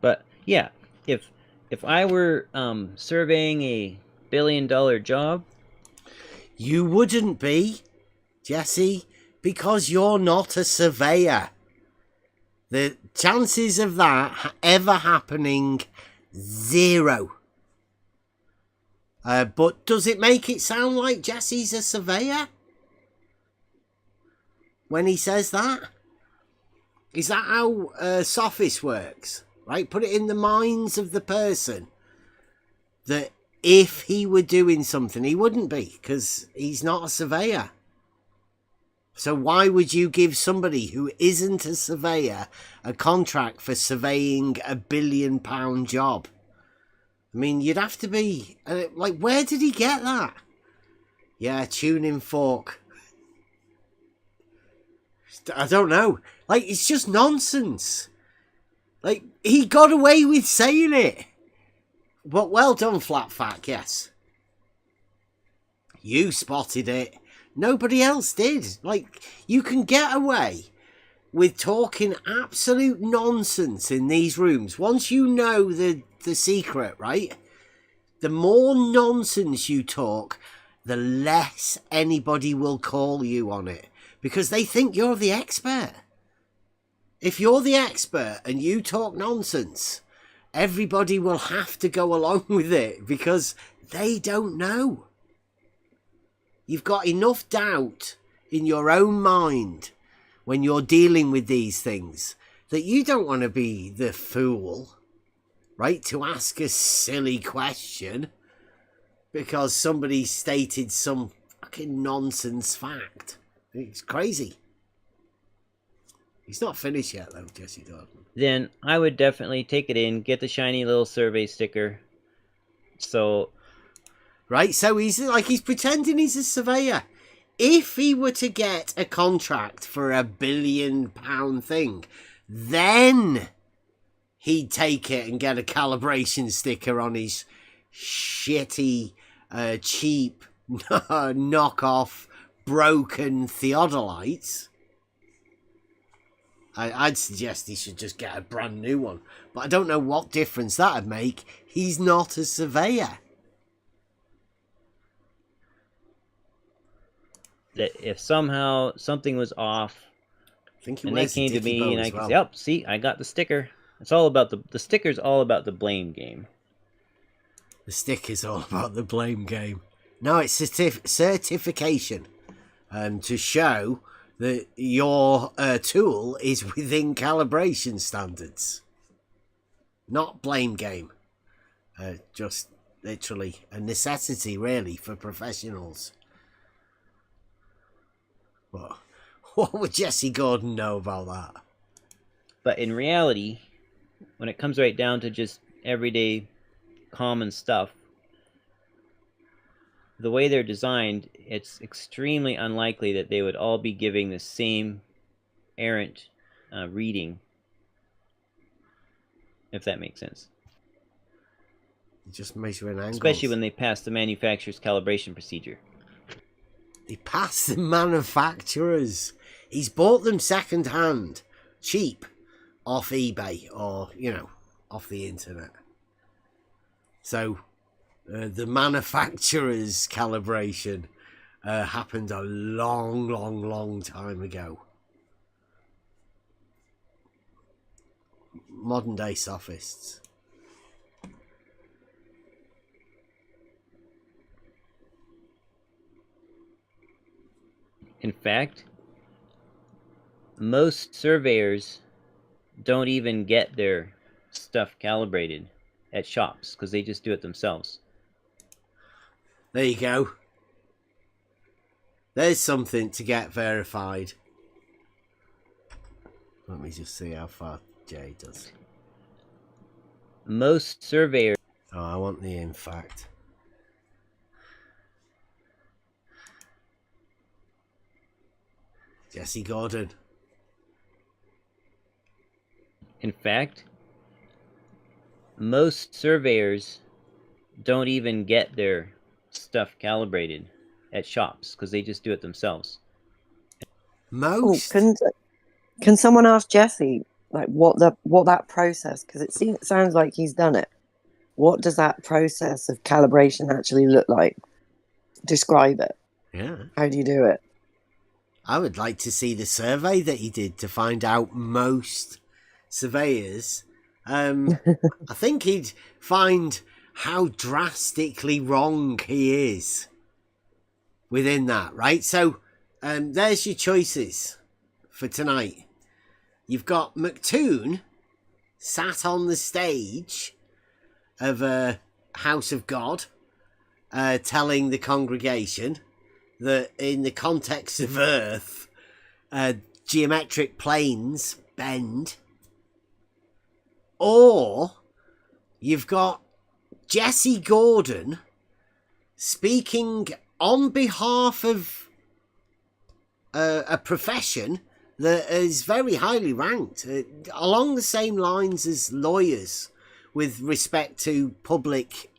G: But yeah, if I were surveying a billion-dollar job,
B: you wouldn't be, Jesse, because you're not a surveyor. The chances of that ever happening, 0. But does it make it sound like Jesse's a surveyor when he says that? Is that how sophist works? Right? Put it in the minds of the person that if he were doing something, he wouldn't be, because he's not a surveyor. So why would you give somebody who isn't a surveyor a contract for surveying a £1 billion job? I mean, you'd have to be... like, where did he get that? Yeah, tuning fork. I don't know. Like, it's just nonsense. Like, he got away with saying it. But well done, Flatfack, yes. You spotted it. Nobody else did. Like, you can get away with talking absolute nonsense in these rooms. Once you know the secret, right? The more nonsense you talk, the less anybody will call you on it. Because they think you're the expert. If you're the expert and you talk nonsense, everybody will have to go along with it because they don't know. You've got enough doubt in your own mind when you're dealing with these things that you don't want to be the fool, right? To ask a silly question because somebody stated some fucking nonsense fact. It's crazy. He's not finished yet, though, Jesse Dawson.
G: Then I would definitely take it in, get the shiny little survey sticker. So...
B: right, so he's pretending he's a surveyor. If he were to get a contract for £1 billion thing, then he'd take it and get a calibration sticker on his shitty, cheap, knockoff, broken theodolites. I'd suggest he should just get a brand new one. But I don't know what difference that'd make. He's not a surveyor.
G: That if somehow something was off,
B: I think
G: and they came to me and I could say, "Yep, see, I got the sticker." It's all about the sticker's all about the blame game.
B: The sticker's all about the blame game. No, it's certification, to show that your tool is within calibration standards. Not blame game. Just literally a necessity, really, for professionals. Well, what would Jesse Gordon know about that?
G: But in reality, when it comes right down to just everyday common stuff, the way they're designed, it's extremely unlikely that they would all be giving the same errant reading, if that makes sense.
B: Just measuring angles.
G: Especially when they pass the manufacturer's calibration procedure.
B: They pass the manufacturers. He's bought them second hand, cheap, off eBay or, off the internet. So, the manufacturer's calibration happened a long, long, long time ago. modern day sophists.
G: In fact, most surveyors don't even get their stuff calibrated at shops because they just do it themselves.
B: There you go. There's something to get verified. Let me just see how far Jay does.
G: Most surveyors...
B: Oh, I want the in fact. Jesse Gordon.
G: In fact, most surveyors don't even get their stuff calibrated at shops because they just do it themselves.
B: Most?
C: Can someone ask Jesse like what that process? Because it sounds like he's done it. What does that process of calibration actually look like? Describe it.
B: Yeah.
C: How do you do it?
B: I would like to see the survey that he did to find out most surveyors. I think he'd find how drastically wrong he is within that, right? So there's your choices for tonight. You've got McToon sat on the stage of a House of God telling the congregation that in the context of Earth, geometric planes bend. Or you've got Jesse Gordon speaking on behalf of a profession that is very highly ranked, along the same lines as lawyers with respect to public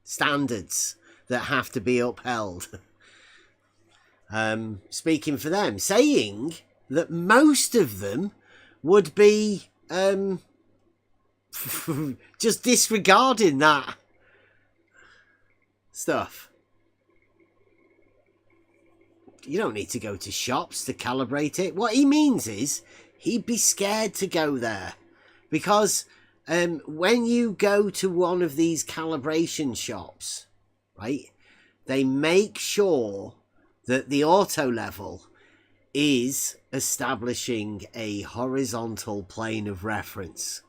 B: standards that have to be upheld. Speaking for them, saying that most of them would be just disregarding that stuff. You don't need to go to shops to calibrate it. What he means is he'd be scared to go there because when you go to one of these calibration shops, right, they make sure that the auto level is establishing a horizontal plane of reference.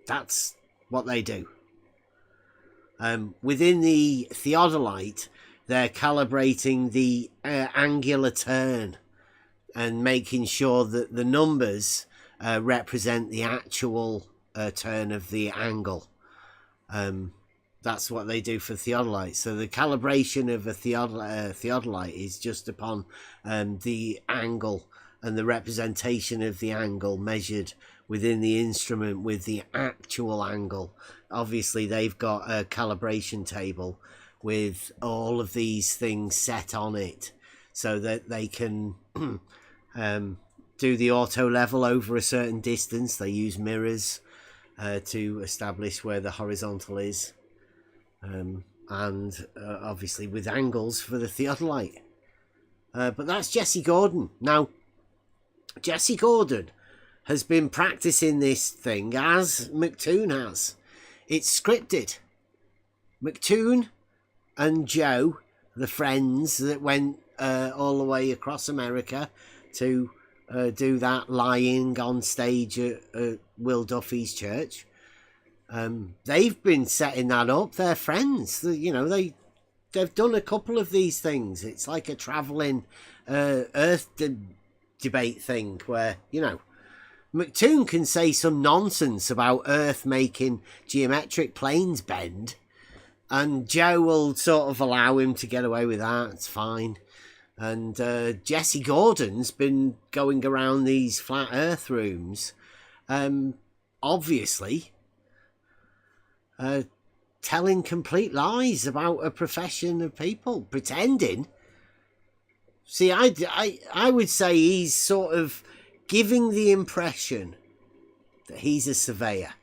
B: That's what they do. Within the theodolite, they're calibrating the angular turn and making sure that the numbers represent the actual turn of the angle. That's what they do for theodolite. So the calibration of a theodolite is just upon the angle and the representation of the angle measured within the instrument with the actual angle. Obviously, they've got a calibration table with all of these things set on it so that they can do the auto level over a certain distance. They use mirrors to establish where the horizontal is. And obviously with angles for the theodolite. But that's Jesse Gordon. Now, Jesse Gordon has been practicing this thing as McToon has. It's scripted. McToon and Joe, the friends that went all the way across America to do that lying on stage at Will Duffy's church, they've been setting that up. They're friends. They've done a couple of these things. It's like a travelling Earth debate thing where, McToon can say some nonsense about Earth making geometric planes bend, and Joe will sort of allow him to get away with that. It's fine. And Jesse Gordon's been going around these flat Earth rooms, obviously telling complete lies about a profession of people, pretending. See, I would say he's sort of giving the impression that he's a surveyor.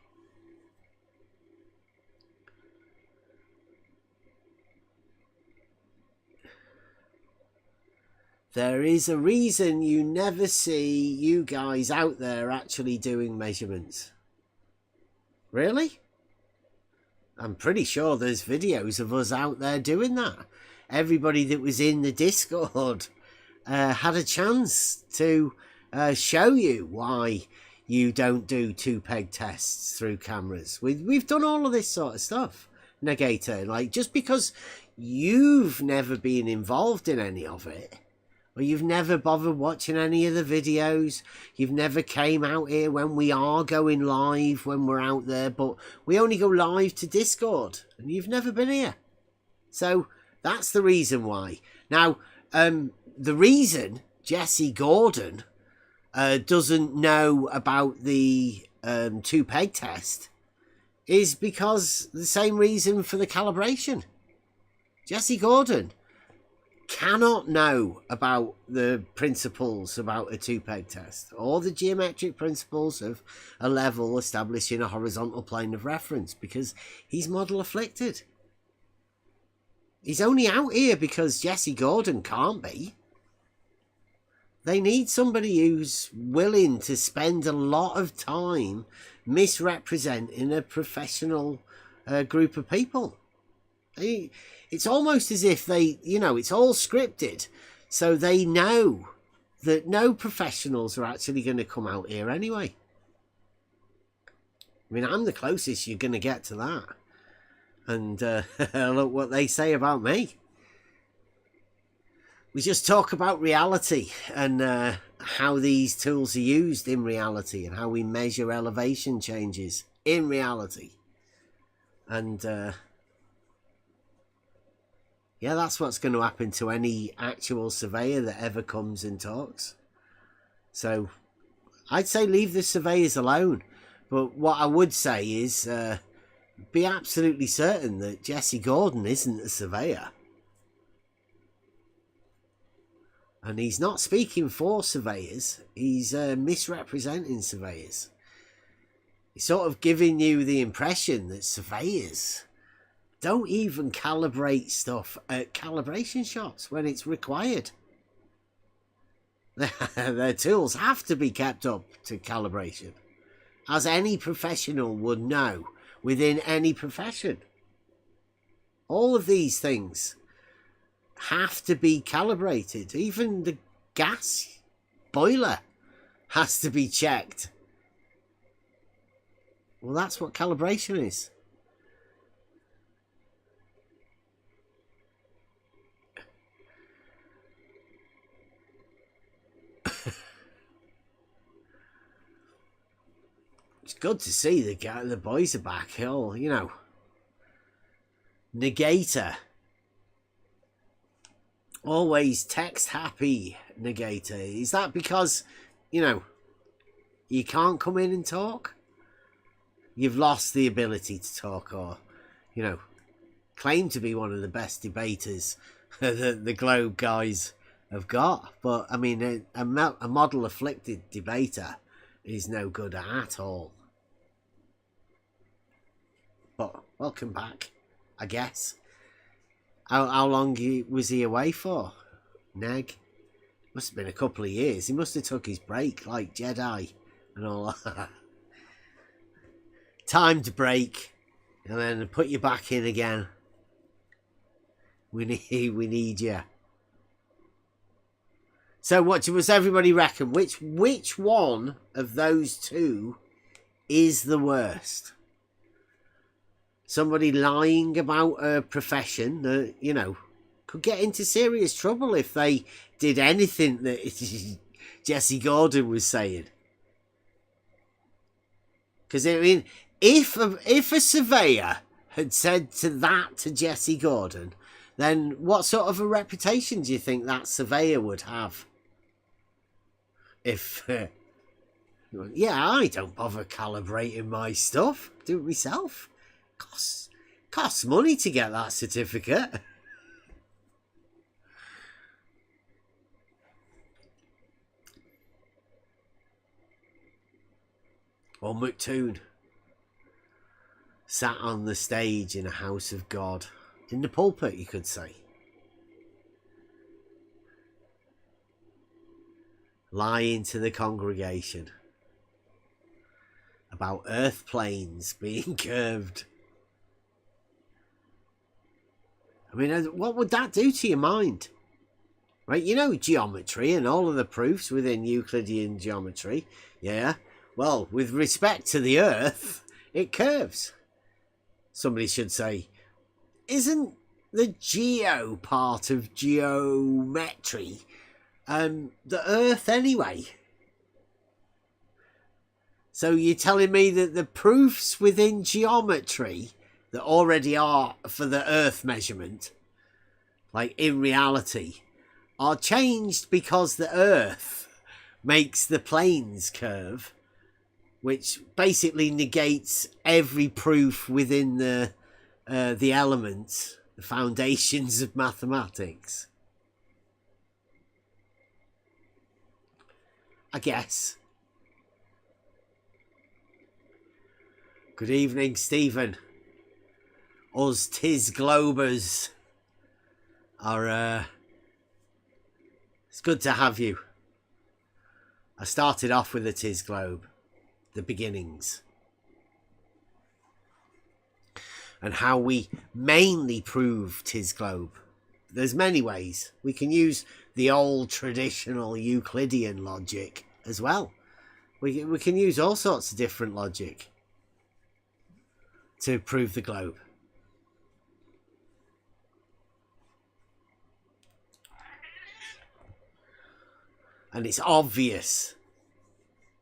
B: there is a reason you never see you guys out there actually doing measurements. Really? I'm pretty sure there's videos of us out there doing that. Everybody that was in the Discord had a chance to show you why you don't do 2-peg tests through cameras. We've done all of this sort of stuff, Negator. Like, just because you've never been involved in any of it, or you've never bothered watching any of the videos, you've never came out here when we are going live, when we're out there, but we only go live to Discord, and you've never been here. So that's the reason why. Now, the reason Jesse Gordon doesn't know about the 2-peg test is because the same reason for the calibration. Jesse Gordon cannot know about the principles about a 2-peg test or the geometric principles of a level establishing a horizontal plane of reference because he's model afflicted. He's only out here because Jesse Gordon can't be. They need somebody who's willing to spend a lot of time misrepresenting a professional group of people. It's almost as if they, it's all scripted, so they know that no professionals are actually going to come out here anyway. I mean, I'm the closest you're going to get to that. And look what they say about me. We just talk about reality and how these tools are used in reality and how we measure elevation changes in reality. And yeah, that's what's going to happen to any actual surveyor that ever comes and talks. So I'd say leave the surveyors alone. But what I would say is be absolutely certain that Jesse Gordon isn't a surveyor. And he's not speaking for surveyors. He's misrepresenting surveyors. He's sort of giving you the impression that surveyors don't even calibrate stuff at calibration shops when it's required. Their tools have to be kept up to calibration, as any professional would know within any profession. All of these things have to be calibrated. Even the gas boiler has to be checked. Well, that's what calibration is. It's good to see the boys are back. Oh, Negator. Always text happy, Negator. Is that because, you can't come in and talk? You've lost the ability to talk, or, claim to be one of the best debaters that the Globe guys have got. But, I mean, a model afflicted debater is no good at all. But welcome back, I guess. How long was he away for? Neg? Must have been a couple of years. He must have took his break like Jedi and all that. Timed break. And then put you back in again. We need you. So what does everybody reckon? Which one of those two is the worst? Somebody lying about a profession that, could get into serious trouble if they did anything that Jesse Gordon was saying. Because, I mean, if a surveyor had said to Jesse Gordon, then what sort of a reputation do you think that surveyor would have? If, yeah, I don't bother calibrating my stuff. Do it myself. Costs money to get that certificate. Or McToon sat on the stage in a house of God. In the pulpit, you could say. lying to the congregation about earth planes being curved. I mean, what would that do to your mind? Right, you know geometry and all of the proofs within Euclidean geometry. Yeah, well, with respect to the earth, it curves. Somebody should say, isn't the geo part of geometry the earth anyway? So you're telling me that the proofs within geometry that already are for the earth measurement, like in reality, are changed because the earth makes the planes curve, which basically negates every proof within the elements, the foundations of mathematics. I guess. Good evening, Stephen. Us Tis Globers are it's good to have you. I started off with the Tis Globe, the beginnings, and how we mainly prove Tis Globe. There's many ways. We can use the old traditional Euclidean logic as well. We can use all sorts of different logic to prove the globe. And it's obvious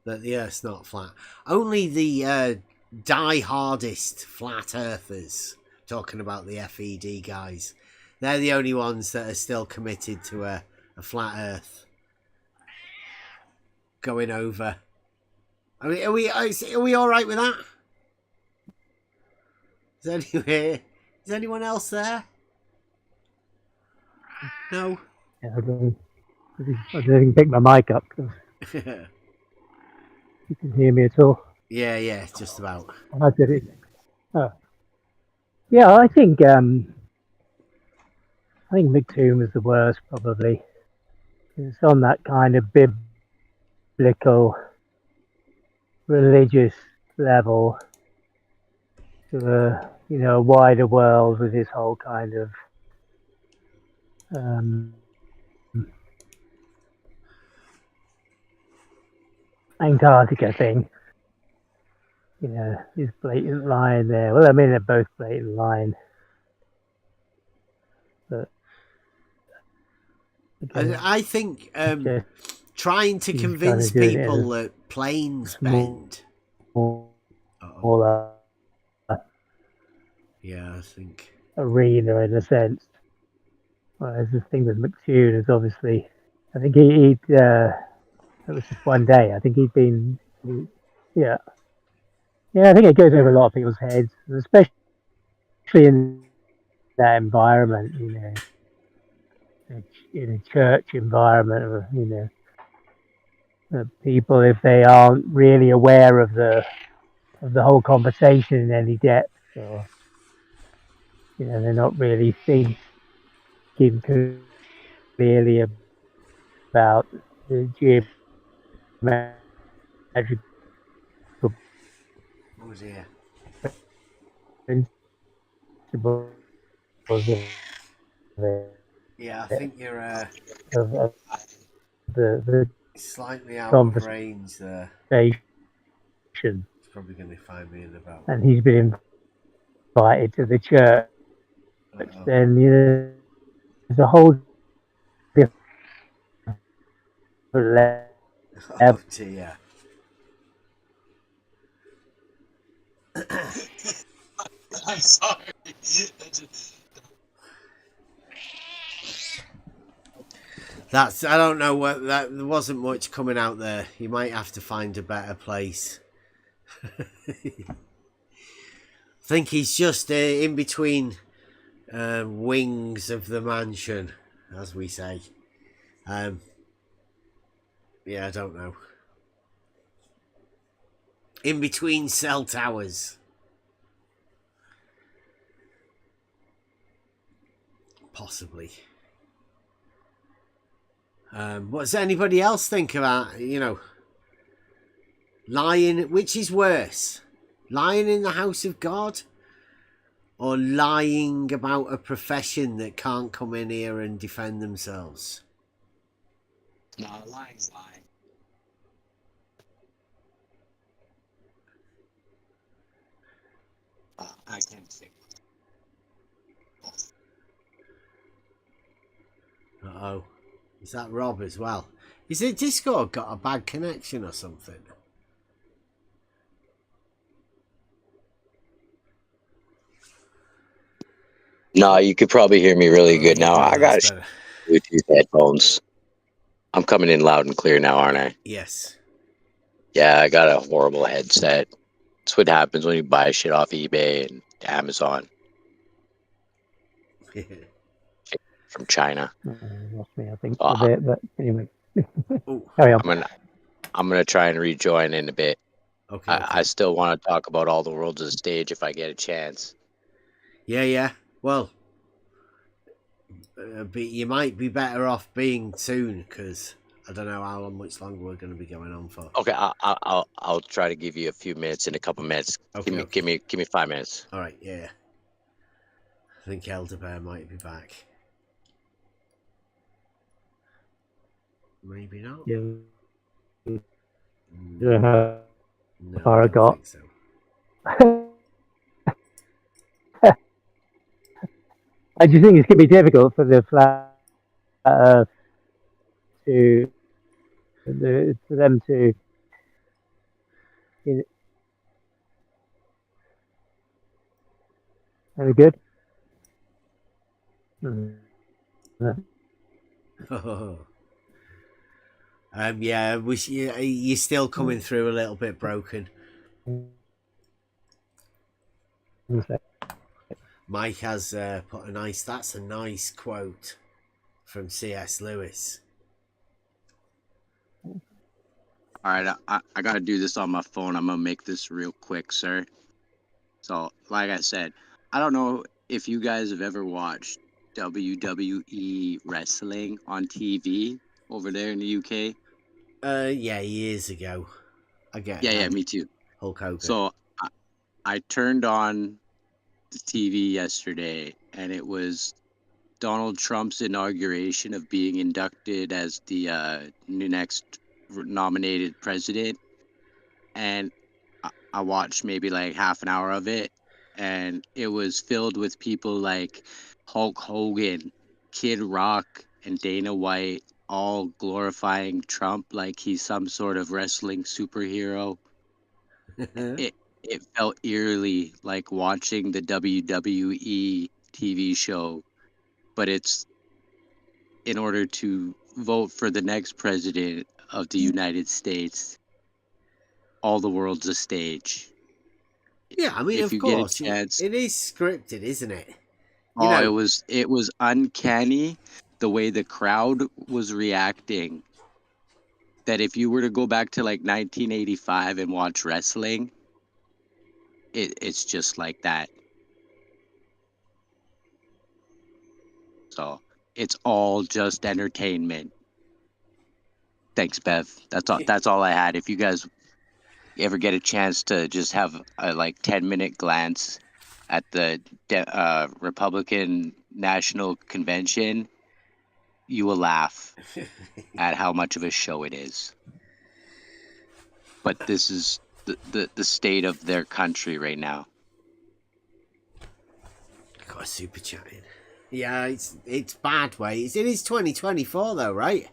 B: that the Earth's not flat. Only the die-hardest flat earthers, talking about the FED guys, they're the only ones that are still committed to a flat Earth. Going over. I mean, are we all right with that? Is anyone else there? No.
J: Yeah, I didn't pick my mic up. You can hear me at all?
B: Yeah, just about.
J: I did it. Oh. Yeah, I think McToom is the worst, probably. It's on that kind of biblical, religious level to a wider world with this whole kind of Antarctica thing. His blatant lying there. Well, I mean, they're both blatant lying. But
B: I think trying to convince
J: kind of
B: people that planes bend.
J: Smaller
B: Yeah, I think.
J: Arena in a sense. Whereas the thing with McTune is obviously, I think it was just one day. I think he'd been, yeah, I think it goes over a lot of people's heads, especially in that environment, in a church environment, or people, if they aren't really aware of the whole conversation in any depth, or they're not really thinking clearly about the geometrical
B: Who's here?
J: principles of it.
B: Yeah, I think you're
J: Of the
B: slightly out of range there.
J: conversation.
B: He's probably going to find me in about.
J: And he's been invited to the church. Then there's a whole different level.
B: Oh dear.
K: I'm sorry.
B: I don't know what that. There wasn't much coming out there. You might have to find a better place. I think he's just in between wings of the mansion, as we say. Yeah, I don't know. In between cell towers. Possibly. What does anybody else think about, lying? Which is worse, lying in the house of God, or lying about a profession that can't come in here and defend themselves?
K: No, lying's lying. I can't think.
B: Uh-oh. Is that Rob as well? Is it Discord got a bad connection or something?
L: No, you could probably hear me really good now. I got
B: That's better.
L: Bluetooth headphones. I'm coming in loud and clear now, aren't I?
B: Yes.
L: Yeah, I got a horrible headset. That's what happens when you buy shit off eBay and Amazon from China.
J: Lost me, I think,
L: Uh,
J: a bit, but anyway.
B: Oh,
J: Carry on.
L: I'm gonna try and rejoin in a bit.
B: okay.
L: I still want to talk about all the worlds of the stage if I get a chance.
B: Yeah. Well, but you might be better off being soon, because I don't know how much longer we're going to be going on for.
L: Okay, I'll try to give you a few minutes in a couple minutes.
B: Okay,
L: Give me 5 minutes.
B: All right, yeah. I think Elder Bear might be back. Maybe not.
J: Yeah.
B: No,
J: Far I
B: don't
J: got.
B: think so.
J: I just think it's going to be difficult for the flat Earth for them to. Are we good?
B: Yeah, you're still coming through a little bit broken. Mike has put that's a nice quote from C.S. Lewis.
L: All right, I got to do this on my phone. I'm going to make this real quick, sir. So, like I said, I don't know if you guys have ever watched WWE wrestling on TV over there in the UK.
B: Yeah, years ago. I get.
L: Yeah, me too.
B: Hulk Hogan.
L: So I turned on the TV yesterday, and it was Donald Trump's inauguration of being inducted as the next nominated president, and I watched maybe like half an hour of it, and it was filled with people like Hulk Hogan, Kid Rock, and Dana White, all glorifying Trump like he's some sort of wrestling superhero. It felt eerily like watching the WWE TV show, but it's in order to vote for the next president of the United States. All the world's a stage.
B: Yeah, I mean,
L: if
B: of
L: you
B: course,
L: get a chance,
B: it is scripted, isn't it?
L: it was uncanny the way the crowd was reacting. That if you were to go back to like 1985 and watch wrestling, it's just like that. So it's all just entertainment. Thanks, Bev. That's all I had. If you guys ever get a chance to just have a like 10-minute glance at the Republican National Convention, you will laugh at how much of a show it is. But this is the state of their country right now.
B: Got a super chatting. Yeah, it's bad ways. It is 2024 though, right?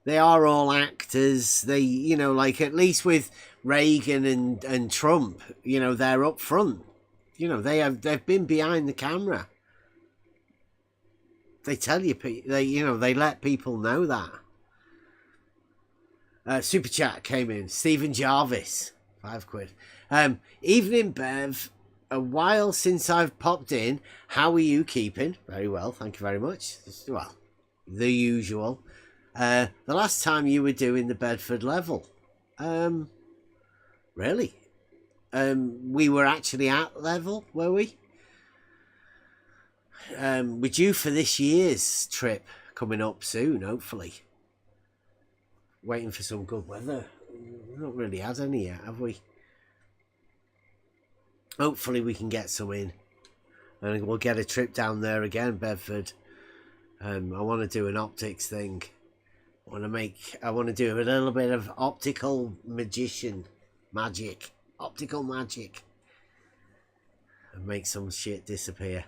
B: They are all actors. They, like at least with Reagan and Trump, they're up front. They've been behind the camera. They tell you, they let people know that. Super chat came in. Stephen Jarvis, £5. Evening, Bev. A while since I've popped in. How are you keeping? Very well, thank you very much. Well, the usual. The last time you were doing the Bedford level. Really? We were actually at level, were we? We're due for this year's trip coming up soon, hopefully. Waiting for some good weather. We've not really had any yet, have we? Hopefully we can get some in. And we'll get a trip down there again, Bedford. I want to do an optics thing. I want to do a little bit of optical magic. Optical magic. And make some shit disappear.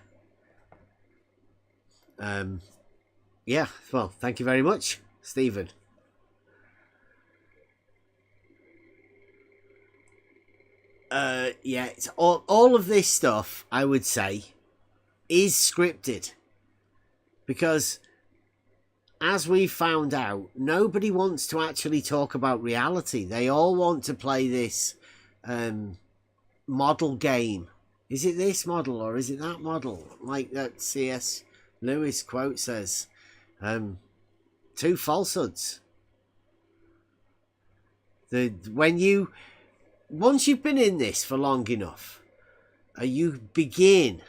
B: Yeah, well, thank you very much, Stephen. Yeah, it's all of this stuff, I would say, is scripted. Because, as we found out, nobody wants to actually talk about reality. They all want to play this model game. Is it this model or is it that model? Like that C.S. Lewis quote says, two falsehoods. Once you've been in this for long enough, you begin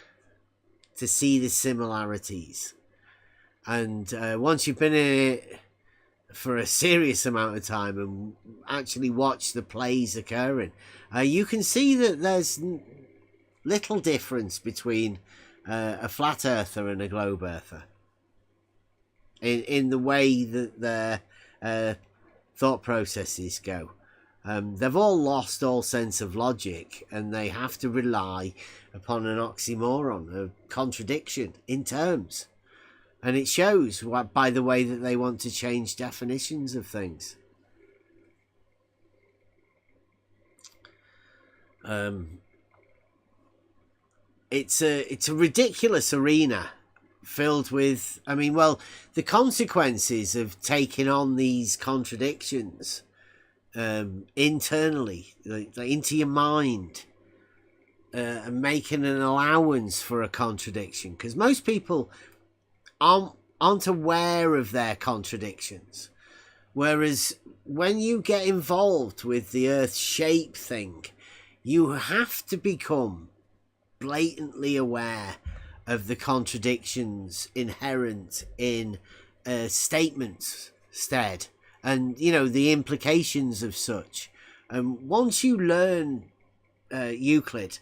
B: to see the similarities. And once you've been in it for a serious amount of time and actually watch the plays occurring, you can see that there's little difference between a flat earther and a globe earther in the way that their thought processes go. They've all lost all sense of logic, and they have to rely upon an oxymoron, a contradiction in terms. And it shows by the way that they want to change definitions of things. It's a ridiculous arena filled with, the consequences of taking on these contradictions internally, like into your mind, and making an allowance for a contradiction, because most people aren't aware of their contradictions, whereas when you get involved with the earth shape thing, you have to become blatantly aware of the contradictions inherent in statements instead, and the implications of such. And once you learn Euclid,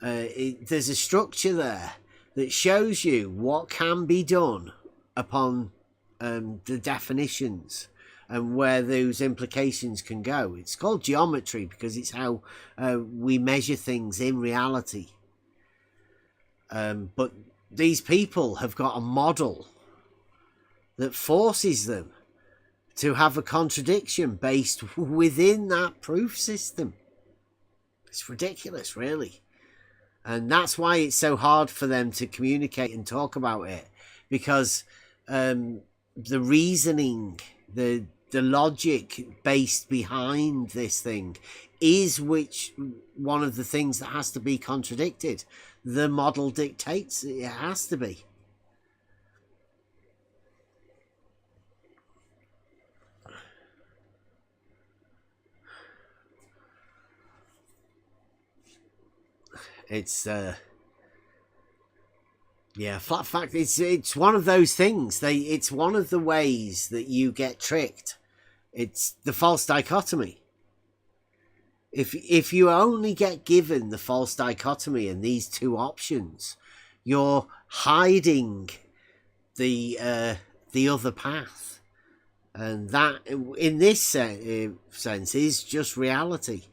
B: there's a structure there that shows you what can be done upon the definitions and where those implications can go. It's called geometry because it's how we measure things in reality. But these people have got a model that forces them to have a contradiction based within that proof system. It's ridiculous, really. And that's why it's so hard for them to communicate and talk about it, because the reasoning, the logic based behind this thing is one of the things that has to be contradicted. The model dictates it has to be. It's flat fact. It's one of those things. It's one of the ways that you get tricked. It's the false dichotomy. If you only get given the false dichotomy and these two options, you're hiding the other path, and that, in this sense, is just reality.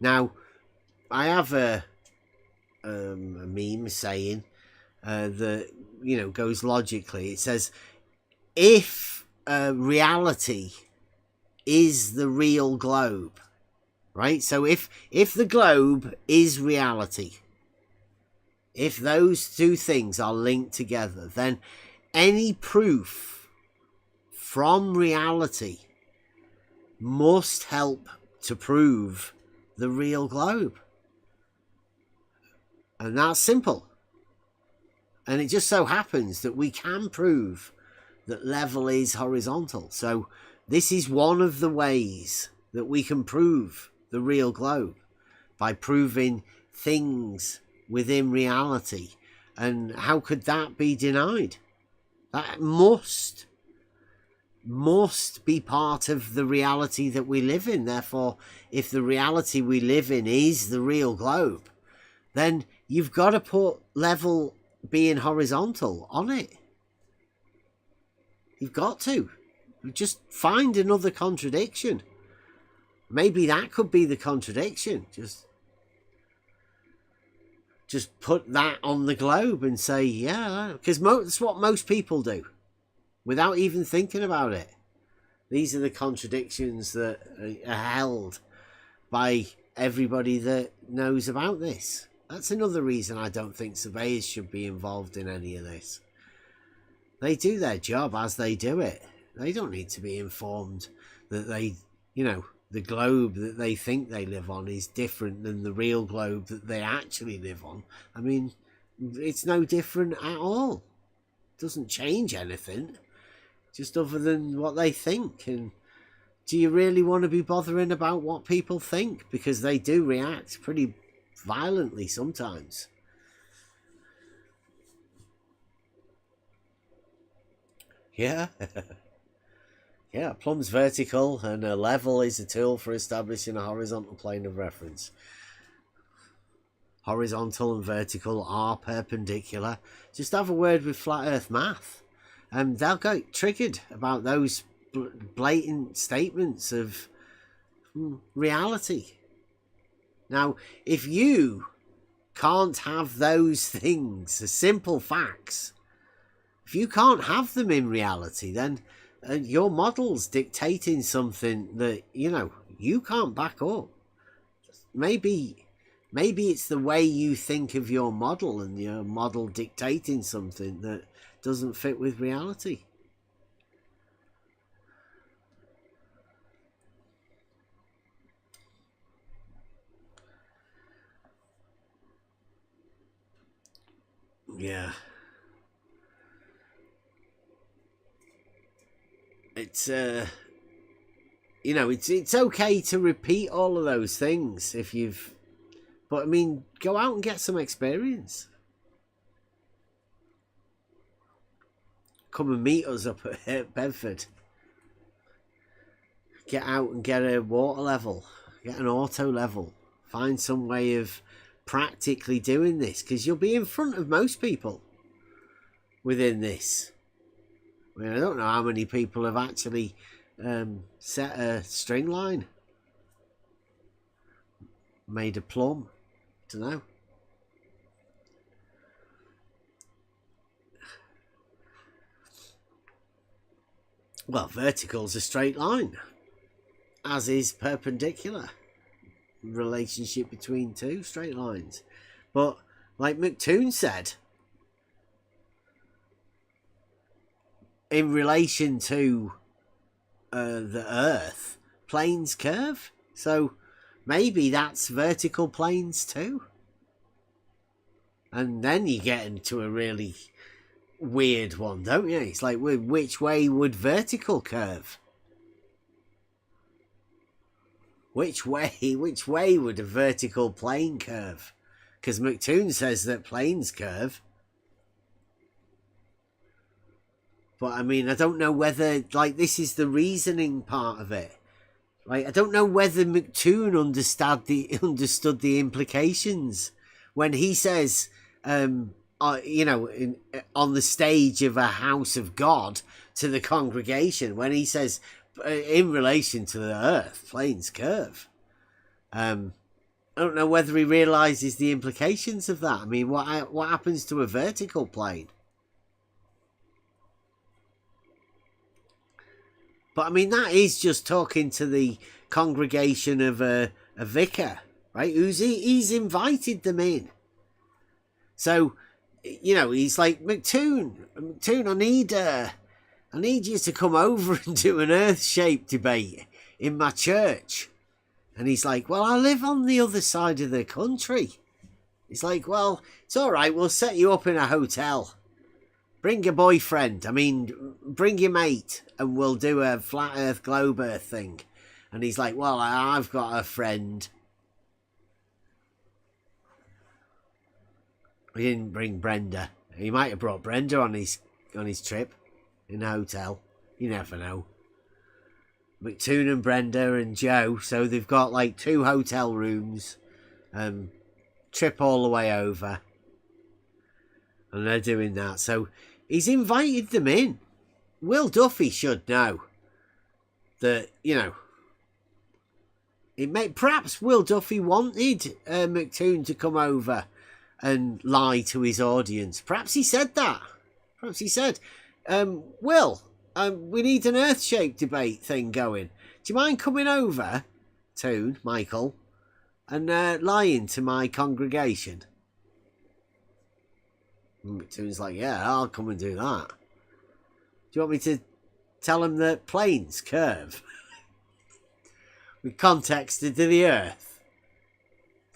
B: Now, I have a meme saying that goes logically. It says, if reality is the real globe, right? So if the globe is reality, if those two things are linked together, then any proof from reality must help to prove the real globe. And that's simple. And it just so happens that we can prove that level is horizontal. So this is one of the ways that we can prove the real globe, by proving things within reality. And how could that be denied? That must be part of the reality that we live in. Therefore, if the reality we live in is the real globe, then you've got to put level being horizontal on it. You've got to. Just find another contradiction. Maybe that could be the contradiction. Just put that on the globe and say, yeah, because that's what most people do without even thinking about it. These are the contradictions that are held by everybody that knows about this. That's another reason I don't think surveyors should be involved in any of this. They do their job as they do it. They don't need to be informed that the globe that they think they live on is different than the real globe that they actually live on. I mean, it's no different at all. It doesn't change anything, just other than what they think. And do you really want to be bothering about what people think? Because they do react pretty violently sometimes. Yeah. Yeah, a plumb's vertical and a level is a tool for establishing a horizontal plane of reference. Horizontal and vertical are perpendicular. Just have a word with Flat Earth Math. They'll get triggered about those blatant statements of reality. Now, if you can't have those things, the simple facts, if you can't have them in reality, then your model's dictating something that, you can't back up. Maybe it's the way you think of your model and your model dictating something that doesn't fit with reality. Yeah. It's it's okay to repeat all of those things but I mean, go out and get some experience. Come and meet us up at Bedford. Get out and get a water level, get an auto level, find some way of practically doing this, because you'll be in front of most people within this. I mean, I don't know how many people have actually set a string line, made a plumb. Don't know. Well, vertical's a straight line, as is perpendicular. Relationship between two straight lines. But like McToon said, in relation to the Earth, planes curve. So maybe that's vertical planes too. And then you get into a really weird one, don't you? It's like, which way would vertical curve? Which way would a vertical plane curve? Because McToon says that planes curve. But I mean, I don't know whether, this is the reasoning part of it. I don't know whether McToon understood the implications when he says, on the stage of a house of God to the congregation, when he says, in relation to the Earth, planes curve. I don't know whether he realizes the implications of that. I mean, what happens to a vertical plane? But I mean, that is just talking to the congregation of a vicar, right? He's invited them in. So, he's like, McToon, I need you to come over and do an earth-shaped debate in my church. And he's like, well, I live on the other side of the country. He's like, well, it's all right. We'll set you up in a hotel. Bring your boyfriend. I mean, bring your mate and we'll do a flat earth, globe earth thing. And he's like, well, I've got a friend. He didn't bring Brenda. He might have brought Brenda on his trip. in a hotel. You never know. McToon and Brenda and Joe, so they've got like 2 hotel rooms, trip all the way over, and they're doing that. So he's invited them in. Will Duffy should know that, you know, perhaps Will Duffy wanted McToon to come over and lie to his audience. Perhaps he said that. Perhaps he said, Will, we need an Earth-shaped debate thing going. Do you mind coming over, Toon, Michael, and lying to my congregation? And Toon's like, yeah, I'll come and do that. Do you want me to tell him that planes curve with context to the Earth?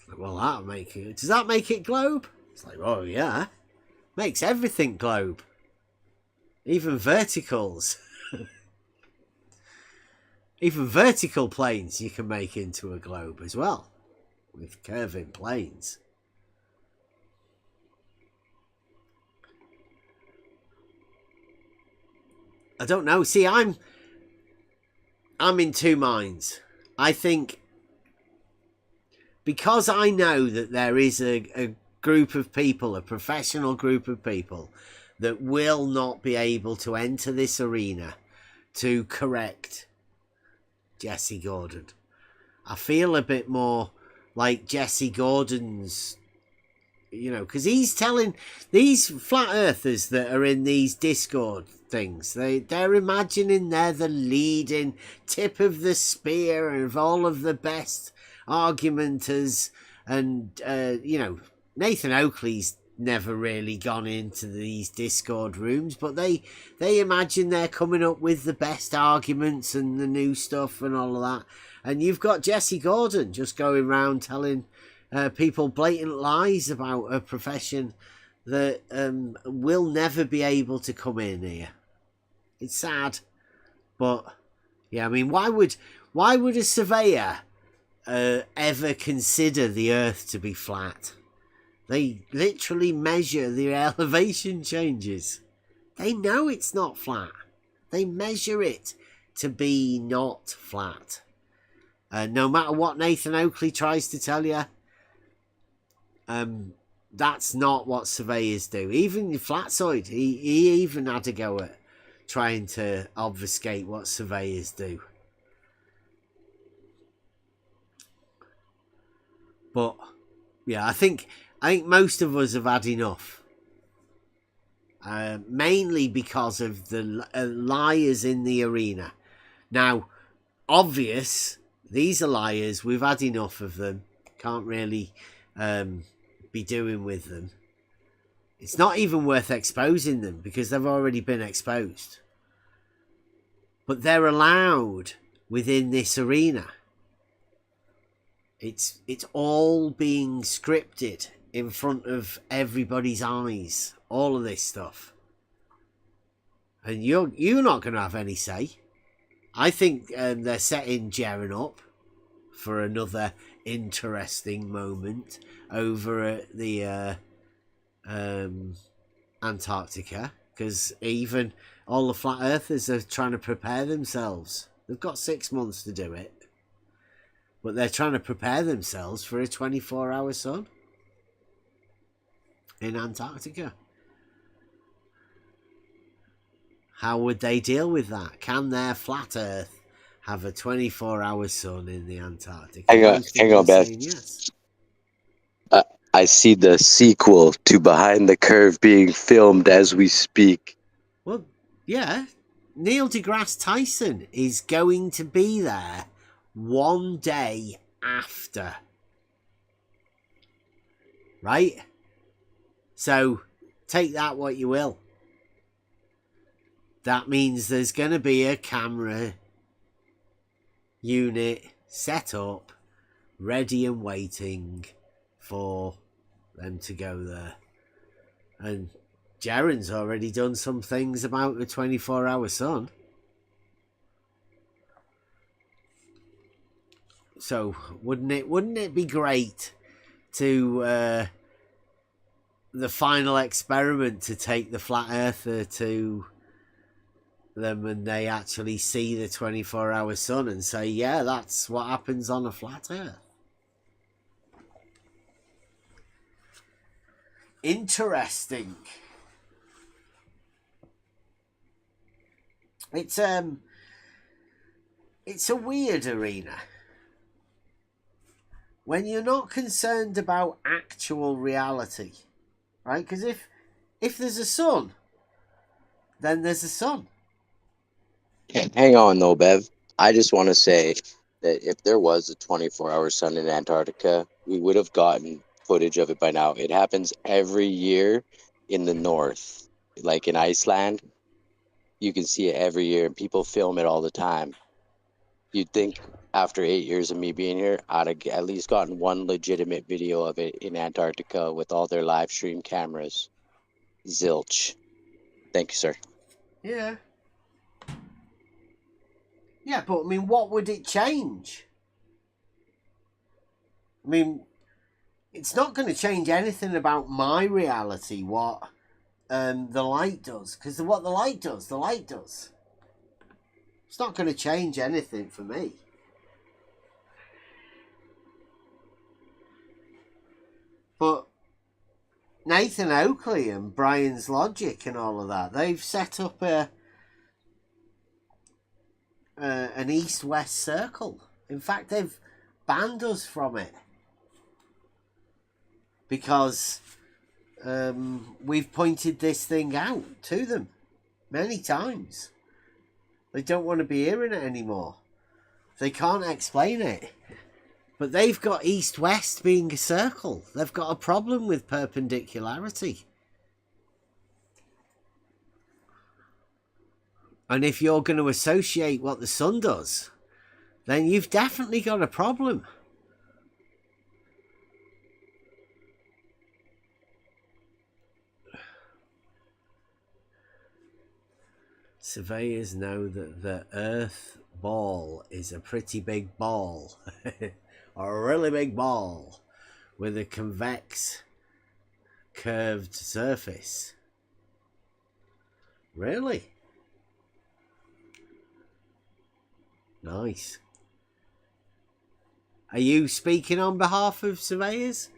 B: Like, well, that'll make it. Does that make it globe? It's like, oh yeah, makes everything globe, even verticals. Even vertical planes you can make into a globe as well, with curving planes. I don't know. See, I'm in 2 minds. I think because I know that there is a group of people, a professional group of people, that will not be able to enter this arena to correct Jesse Gordon. I feel a bit more like Jesse Gordon's, you know, because he's telling these flat earthers that are in these Discord things, they're imagining they're the leading tip of the spear of all of the best argumenters, and you know, Nathan Oakley's never really gone into these Discord rooms, but they imagine they're coming up with the best arguments and the new stuff and all of that. And you've got Jesse Gordon just going around telling people blatant lies about a profession that will never be able to come in here. It's sad, but yeah, I mean, why would a surveyor ever consider the Earth to be flat? They literally measure the elevation changes. They know it's not flat. They measure it to be not flat. No matter what Nathan Oakley tries to tell you, that's not what surveyors do. Even Flatsoid, he even had to go at trying to obfuscate what surveyors do. But yeah, I think most of us have had enough. Mainly because of the liars in the arena. Now, obvious, these are liars. We've had enough of them. Can't really be doing with them. It's not even worth exposing them because they've already been exposed. But they're allowed within this arena. It's all being scripted in front of everybody's eyes. All of this stuff. And you're not going to have any say. I think they're setting Jaren up for another interesting moment over at the Antarctica, because even all the flat earthers are trying to prepare themselves. They've got 6 months to do it, but they're trying to prepare themselves for a 24-hour sun in Antarctica. How would they deal with that? Can their flat earth have a 24-hour sun in the Antarctic?
L: Hang on, Beth.
B: Yes.
L: I see the sequel to Behind the Curve being filmed as we speak.
B: Well, yeah. Neil deGrasse Tyson is going to be there one day after. Right? So, take that what you will. That means there's going to be a camera unit set up, ready and waiting for them to go there. And Jaren's already done some things about the 24-hour sun. So wouldn't it be great to the final experiment to take the flat earther to them and they actually see the 24-hour sun and say, yeah, that's what happens on a flat earth. Interesting. It's a weird arena. When you're not concerned about actual reality, right? Because if there's a sun, then there's a sun.
L: Hang on, though, Bev. I just want to say that if there was a 24-hour sun in Antarctica, we would have gotten footage of it by now. It happens every year in the north, like in Iceland. You can see it every year, and people film it all the time. You'd think after 8 years of me being here, I'd have at least gotten one legitimate video of it in Antarctica with all their live stream cameras. Zilch. Thank you, sir.
B: Yeah. Yeah, but I mean, what would it change? I mean, it's not going to change anything about my reality, what the light does. Because what the light does, the light does. It's not going to change anything for me. But Nathan Oakley and Brian's Logic and all of that, they've set up an east-west circle. In fact, they've banned us from it. Because we've pointed this thing out to them many times. They don't want to be hearing it anymore. They can't explain it. But they've got east-west being a circle. They've got a problem with perpendicularity. And if you're going to associate what the sun does, then you've definitely got a problem. Surveyors know that the Earth ball is a pretty big ball. A really big ball with a convex curved surface. Really? Nice. Are you speaking on behalf of surveyors?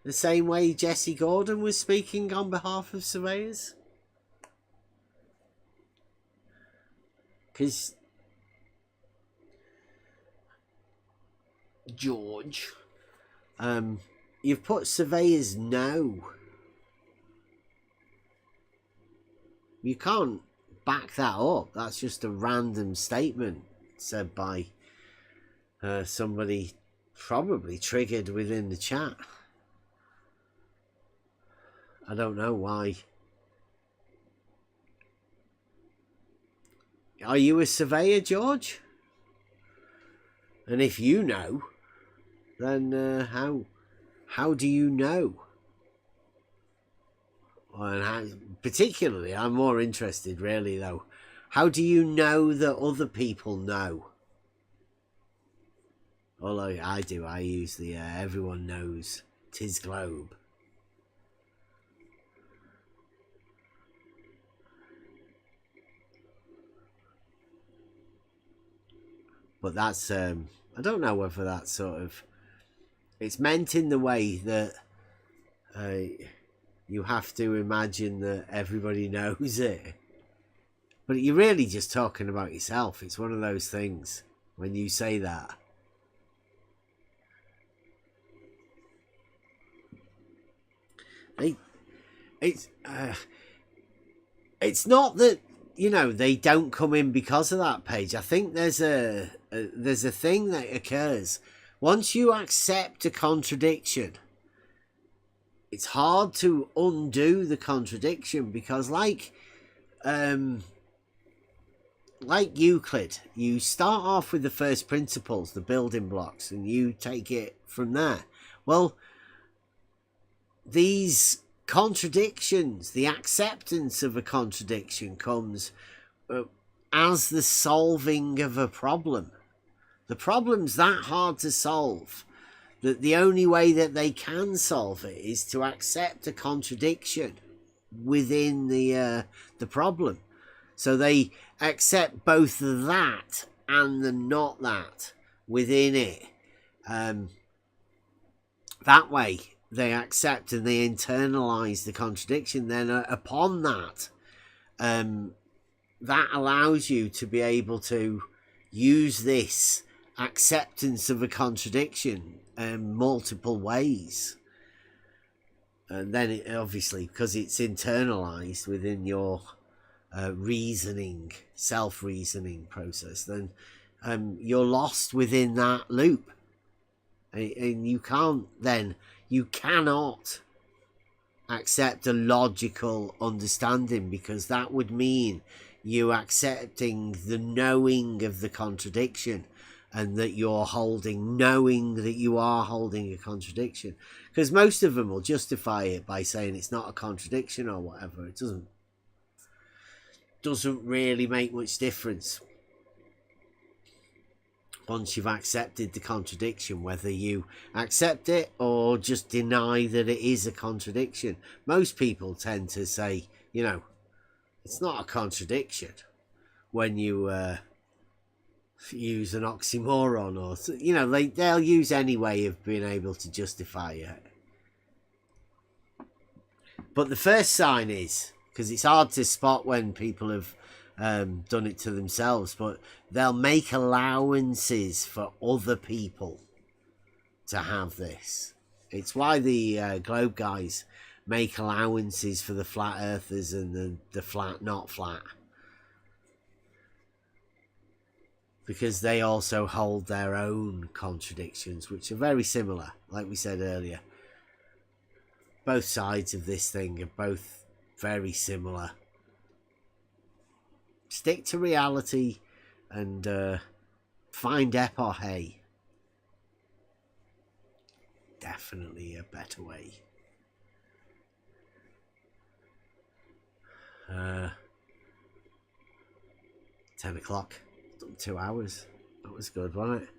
B: The same way Jesse Gordon was speaking on behalf of surveyors? Because George, you've put surveyors know. You can't back that up. That's just a random statement said by somebody probably triggered within the chat. I don't know why. Are you a surveyor, George? And if you know, then how do you know? And how, particularly, I'm more interested, really, though. How do you know that other people know? Although I do, I use the everyone knows 'tis globe. But that's, I don't know whether that's sort of, it's meant in the way that you have to imagine that everybody knows it. But you're really just talking about yourself. It's one of those things when you say that. It's not that, you know, they don't come in because of that page. I think there's a thing that occurs once you accept a contradiction. It's hard to undo the contradiction because, like Euclid, you start off with the first principles, the building blocks, and you take it from there. Well, these contradictions, the acceptance of a contradiction comes as the solving of a problem. The problem's that hard to solve that the only way that they can solve it is to accept a contradiction within the problem. So they accept both that and the not that within it. That way they accept and they internalize the contradiction. Then upon that, that allows you to be able to use this acceptance of a contradiction multiple ways. And then it, obviously, because it's internalized within your reasoning, self-reasoning process, then you're lost within that loop. And you cannot accept a logical understanding, because that would mean you accepting the knowing of the contradiction, and that you're knowing that you are holding a contradiction. Because most of them will justify it by saying it's not a contradiction or whatever. It doesn't really make much difference once you've accepted the contradiction, whether you accept it or just deny that it is a contradiction. Most people tend to say, it's not a contradiction when you use an oxymoron, or they'll use any way of being able to justify it. But the first sign is, because it's hard to spot when people have done it to themselves, but they'll make allowances for other people to have this. It's why the globe guys make allowances for the flat earthers and the flat not flat, because they also hold their own contradictions, which are very similar. Like we said earlier, both sides of this thing are both very similar. Stick to reality and find epoche. Definitely a better way. 10 o'clock. 2 hours. That was good, wasn't it?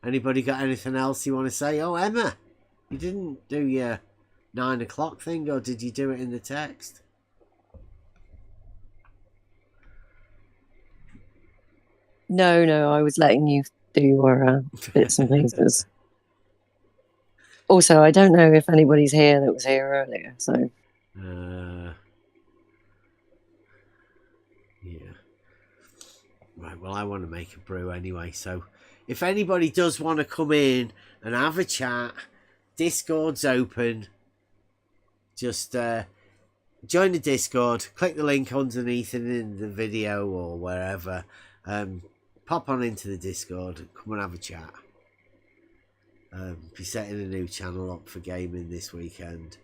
B: Anybody got anything else you want to say? Oh, Emma, you didn't do your 9 o'clock thing, or did you do it in the text?
C: No, I was letting you do your bits and pieces. Also, I don't know if anybody's here that was here earlier, so...
B: Yeah. Right, well, I want to make a brew anyway, so if anybody does want to come in and have a chat, Discord's open. Just join the Discord, click the link underneath it in the video or wherever. Pop on into the Discord, come and have a chat. Be setting a new channel up for gaming this weekend.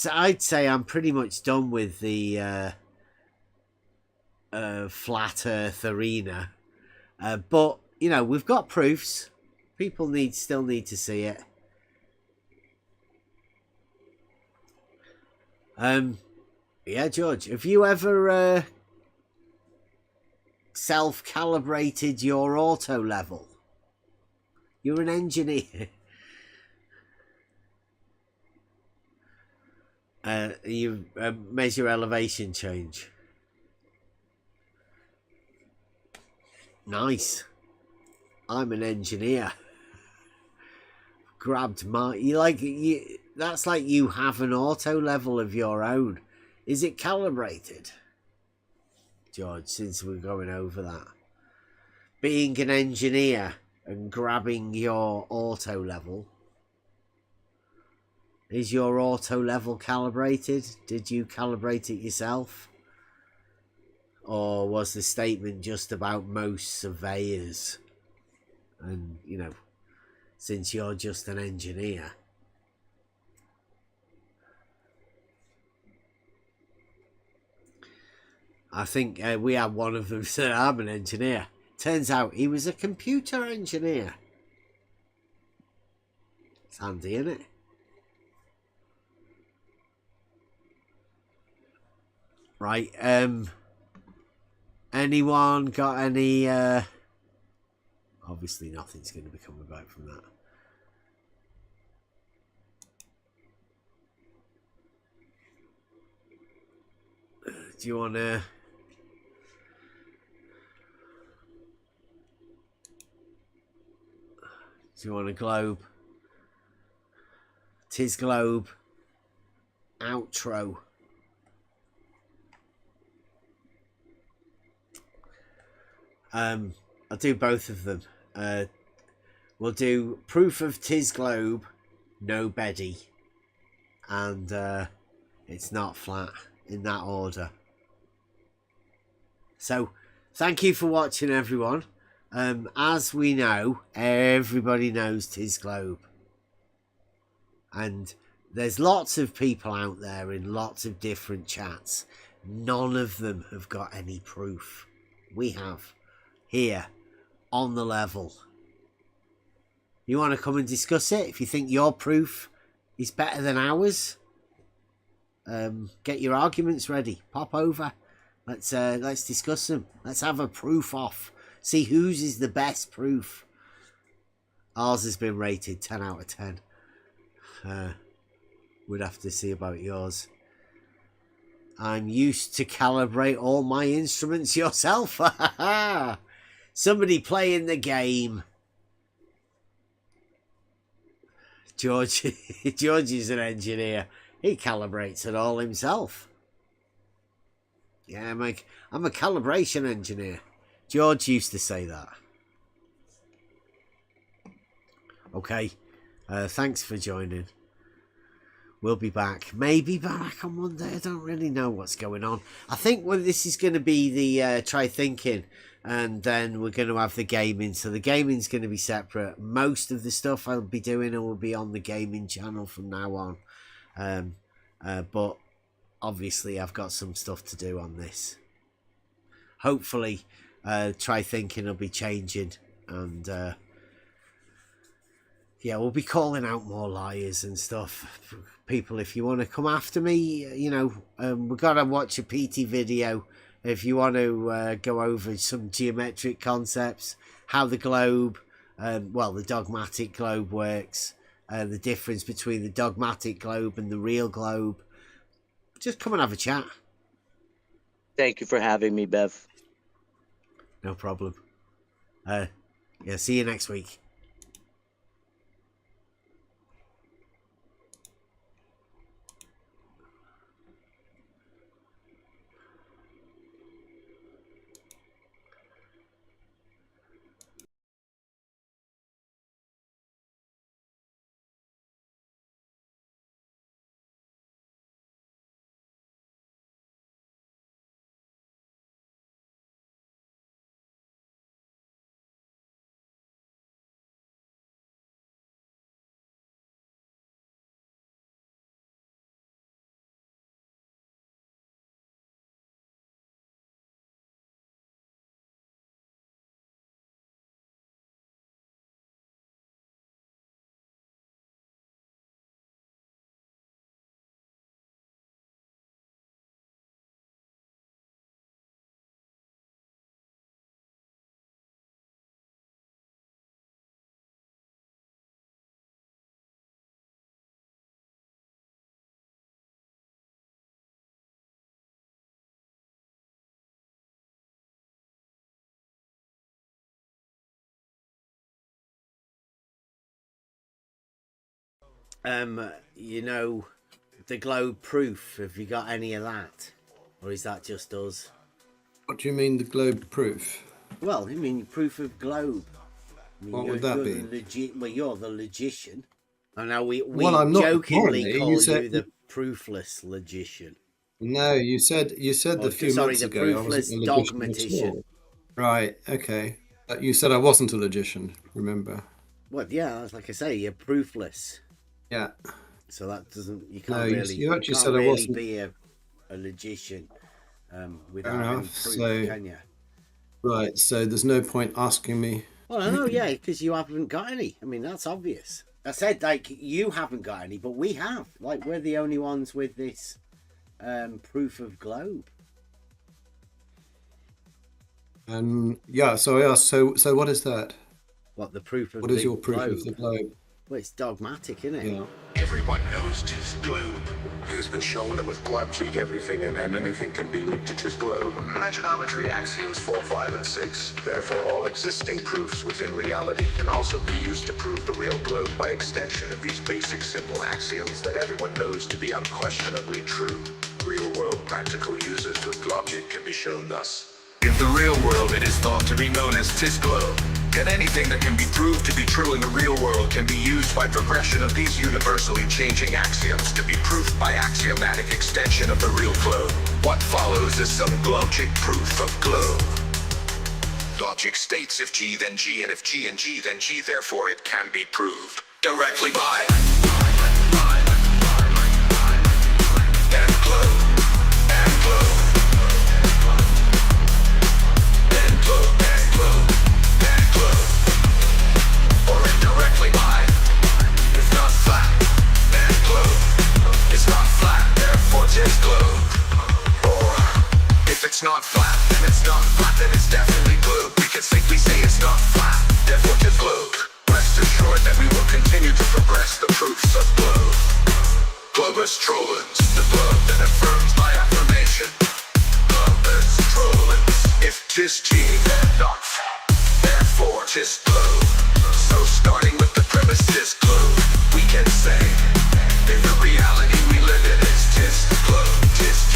B: I'd say I'm pretty much done with the flat earth arena, but we've got proofs. People still need to see it. Yeah, George, have you ever self-calibrated your auto level? You're an engineer. You measure elevation change. Nice. I'm an engineer. Grabbed that's like you have an auto level of your own. Is it calibrated, George, since we're going over that? Being an engineer and grabbing your auto level. Is your auto level calibrated? Did you calibrate it yourself? Or was the statement just about most surveyors? And, since you're just an engineer. I think we had one of them say, I'm an engineer. Turns out he was a computer engineer. It's handy, isn't it? Right, anyone got any, obviously nothing's going to be coming back from that. Do you want to? Do you want a globe? Tis globe. Outro. I'll do both of them. We'll do proof of tis globe, no beddy, and it's not flat, in that order. So, thank you for watching, everyone. As we know, everybody knows tis globe. And there's lots of people out there in lots of different chats. None of them have got any proof. We have. Here, on the level. You want to come and discuss it? If you think your proof is better than ours, get your arguments ready. Pop over. Let's discuss them. Let's have a proof off. See whose is the best proof. Ours has been rated 10 out of 10. We'd have to see about yours. I'm used to calibrate all my instruments yourself. Somebody playing the game. George is an engineer. He calibrates it all himself. Yeah, I'm a calibration engineer. George used to say that. Okay. Thanks for joining. We'll be back. Maybe back on Monday. I don't really know what's going on. I think this is going to be the try thinking, and then we're going to have the gaming. So the gaming's going to be separate. Most of the stuff I'll be doing will be on the gaming channel from now on. But obviously I've got some stuff to do on this. Hopefully, try thinking will be changing, and yeah, we'll be calling out more liars and stuff. People, if you want to come after me, you know, we've got to watch a PT video. If you want to go over some geometric concepts, how the globe, well, the dogmatic globe works, the difference between the dogmatic globe and the real globe, just come and have a chat.
I: Thank you for having me, Bev.
B: No problem. Yeah, see you next week. You know, the globe proof, have you got any of that? Or is that just us?
M: What do you mean, the globe proof?
B: Well, I mean, proof of globe. I mean,
M: What would that be?
B: You're the logician. I know we
M: I'm not,
B: jokingly
M: apparently.
B: call
M: You said-
B: you the proofless logician.
M: No, you said a few months ago I
B: proofless
M: wasn't a logician at
B: dogmatician.
M: all. Right, okay. You said I wasn't a logician, remember?
B: Well, yeah, like I say, you're proofless.
M: Yeah.
B: So that doesn't, you
M: No,
B: can't
M: you
B: really,
M: actually
B: can't
M: said I
B: really
M: wasn't.
B: be a logician without
M: Fair
B: any
M: enough,
B: proof,
M: so-
B: can you?
M: Right, so there's no point asking me.
B: Well, I know, yeah, because you haven't got any. I mean, that's obvious. I said, like, you haven't got any, but we have. Like, we're the only ones with this proof of globe.
M: Yeah, so I asked, so what is that?
B: What, the proof of
M: What is
B: the
M: your proof
B: globe?
M: of the globe?
B: Well, it's dogmatic, isn't it?
M: Yeah.
A: Everyone knows 'tis globe. It has been shown that with logic, everything and anything can be linked to 'tis globe. Geometry axioms 4, 5, and 6. Therefore, all existing proofs within reality can also be used to prove the real globe by extension of these basic simple axioms that everyone knows to be unquestionably true. Real-world practical uses with logic can be shown thus. In the real world, it is thought to be known as 'tis globe. And anything that can be proved to be true in the real world can be used by progression of these universally changing axioms to be proved by axiomatic extension of the real globe. What follows is some logic proof of globe. Logic states if G then G, and if G and G then G, therefore it can be proved directly by and globe, and globe, and globe, and globe, and globe, or indirectly by it's not flat, and globe, it's not flat, therefore 'tis globe. Or if it's not flat, then it's not flat, then it's definitely globe. We can safely say it's not flat, therefore 'tis globe. Rest assured that we will continue to progress the proofs of globe. Globus trollens, the globe that affirms by affirmation. Globus trollens, if 'tis G, then not flat, therefore 'tis globe. So starting with the premise 'tis globe, we can say, in the reality we live in is 'tis globe, 'tis G.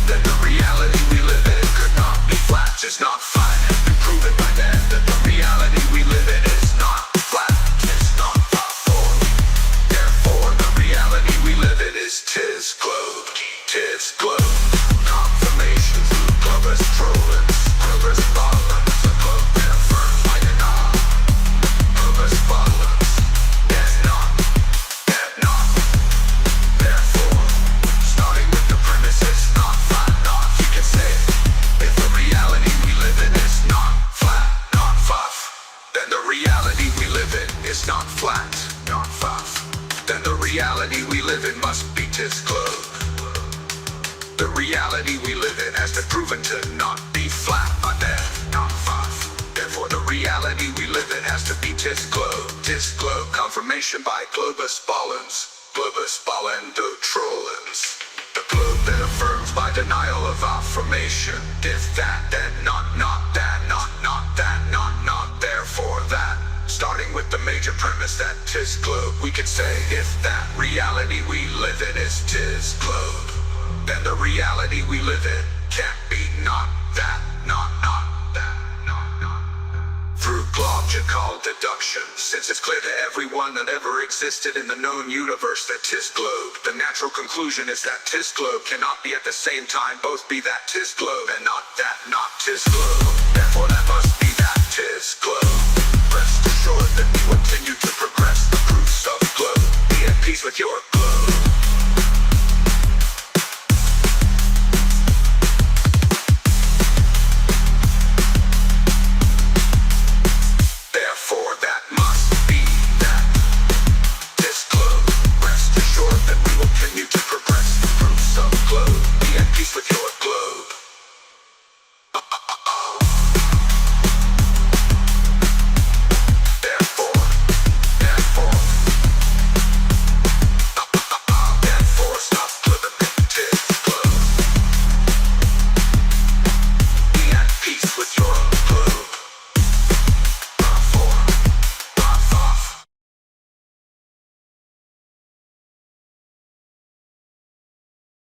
A: Then the reality we live in could not be flat, 'tis not flat. We prove it by then that the reality we live in is not flat, 'tis not flat. Therefore the reality we live in is 'tis globe, 'tis globe. Confirmation through globus trollens, globus balance, the globe that affirms by denial. Globus balance, there's not, there's not. Therefore, starting with the premise it's not flat, not, you can say, if the reality we live in is not flat, not fluff, then the reality we live in is not flat, not fluff, then the reality we live in must be 'tis globe. The reality we live in has been proven to not be flat, but then not fluff. Therefore the reality we live in has to be 'tis globe, 'tis globe. Confirmation by globus ballens, globus ballendo trollens. The globe that affirms by denial of affirmation. If that, then not that, not that, not, therefore that. Starting with the major premise that 'tis globe, we could say if that reality we live in is 'tis globe, then the reality we live in can't be not that, not that, not. Through logical deduction, since it's clear to everyone that ever existed in the known universe that 'tis globe, the natural conclusion is that 'tis globe cannot be at the same time both be that 'tis globe and not that, not 'tis globe. Therefore that must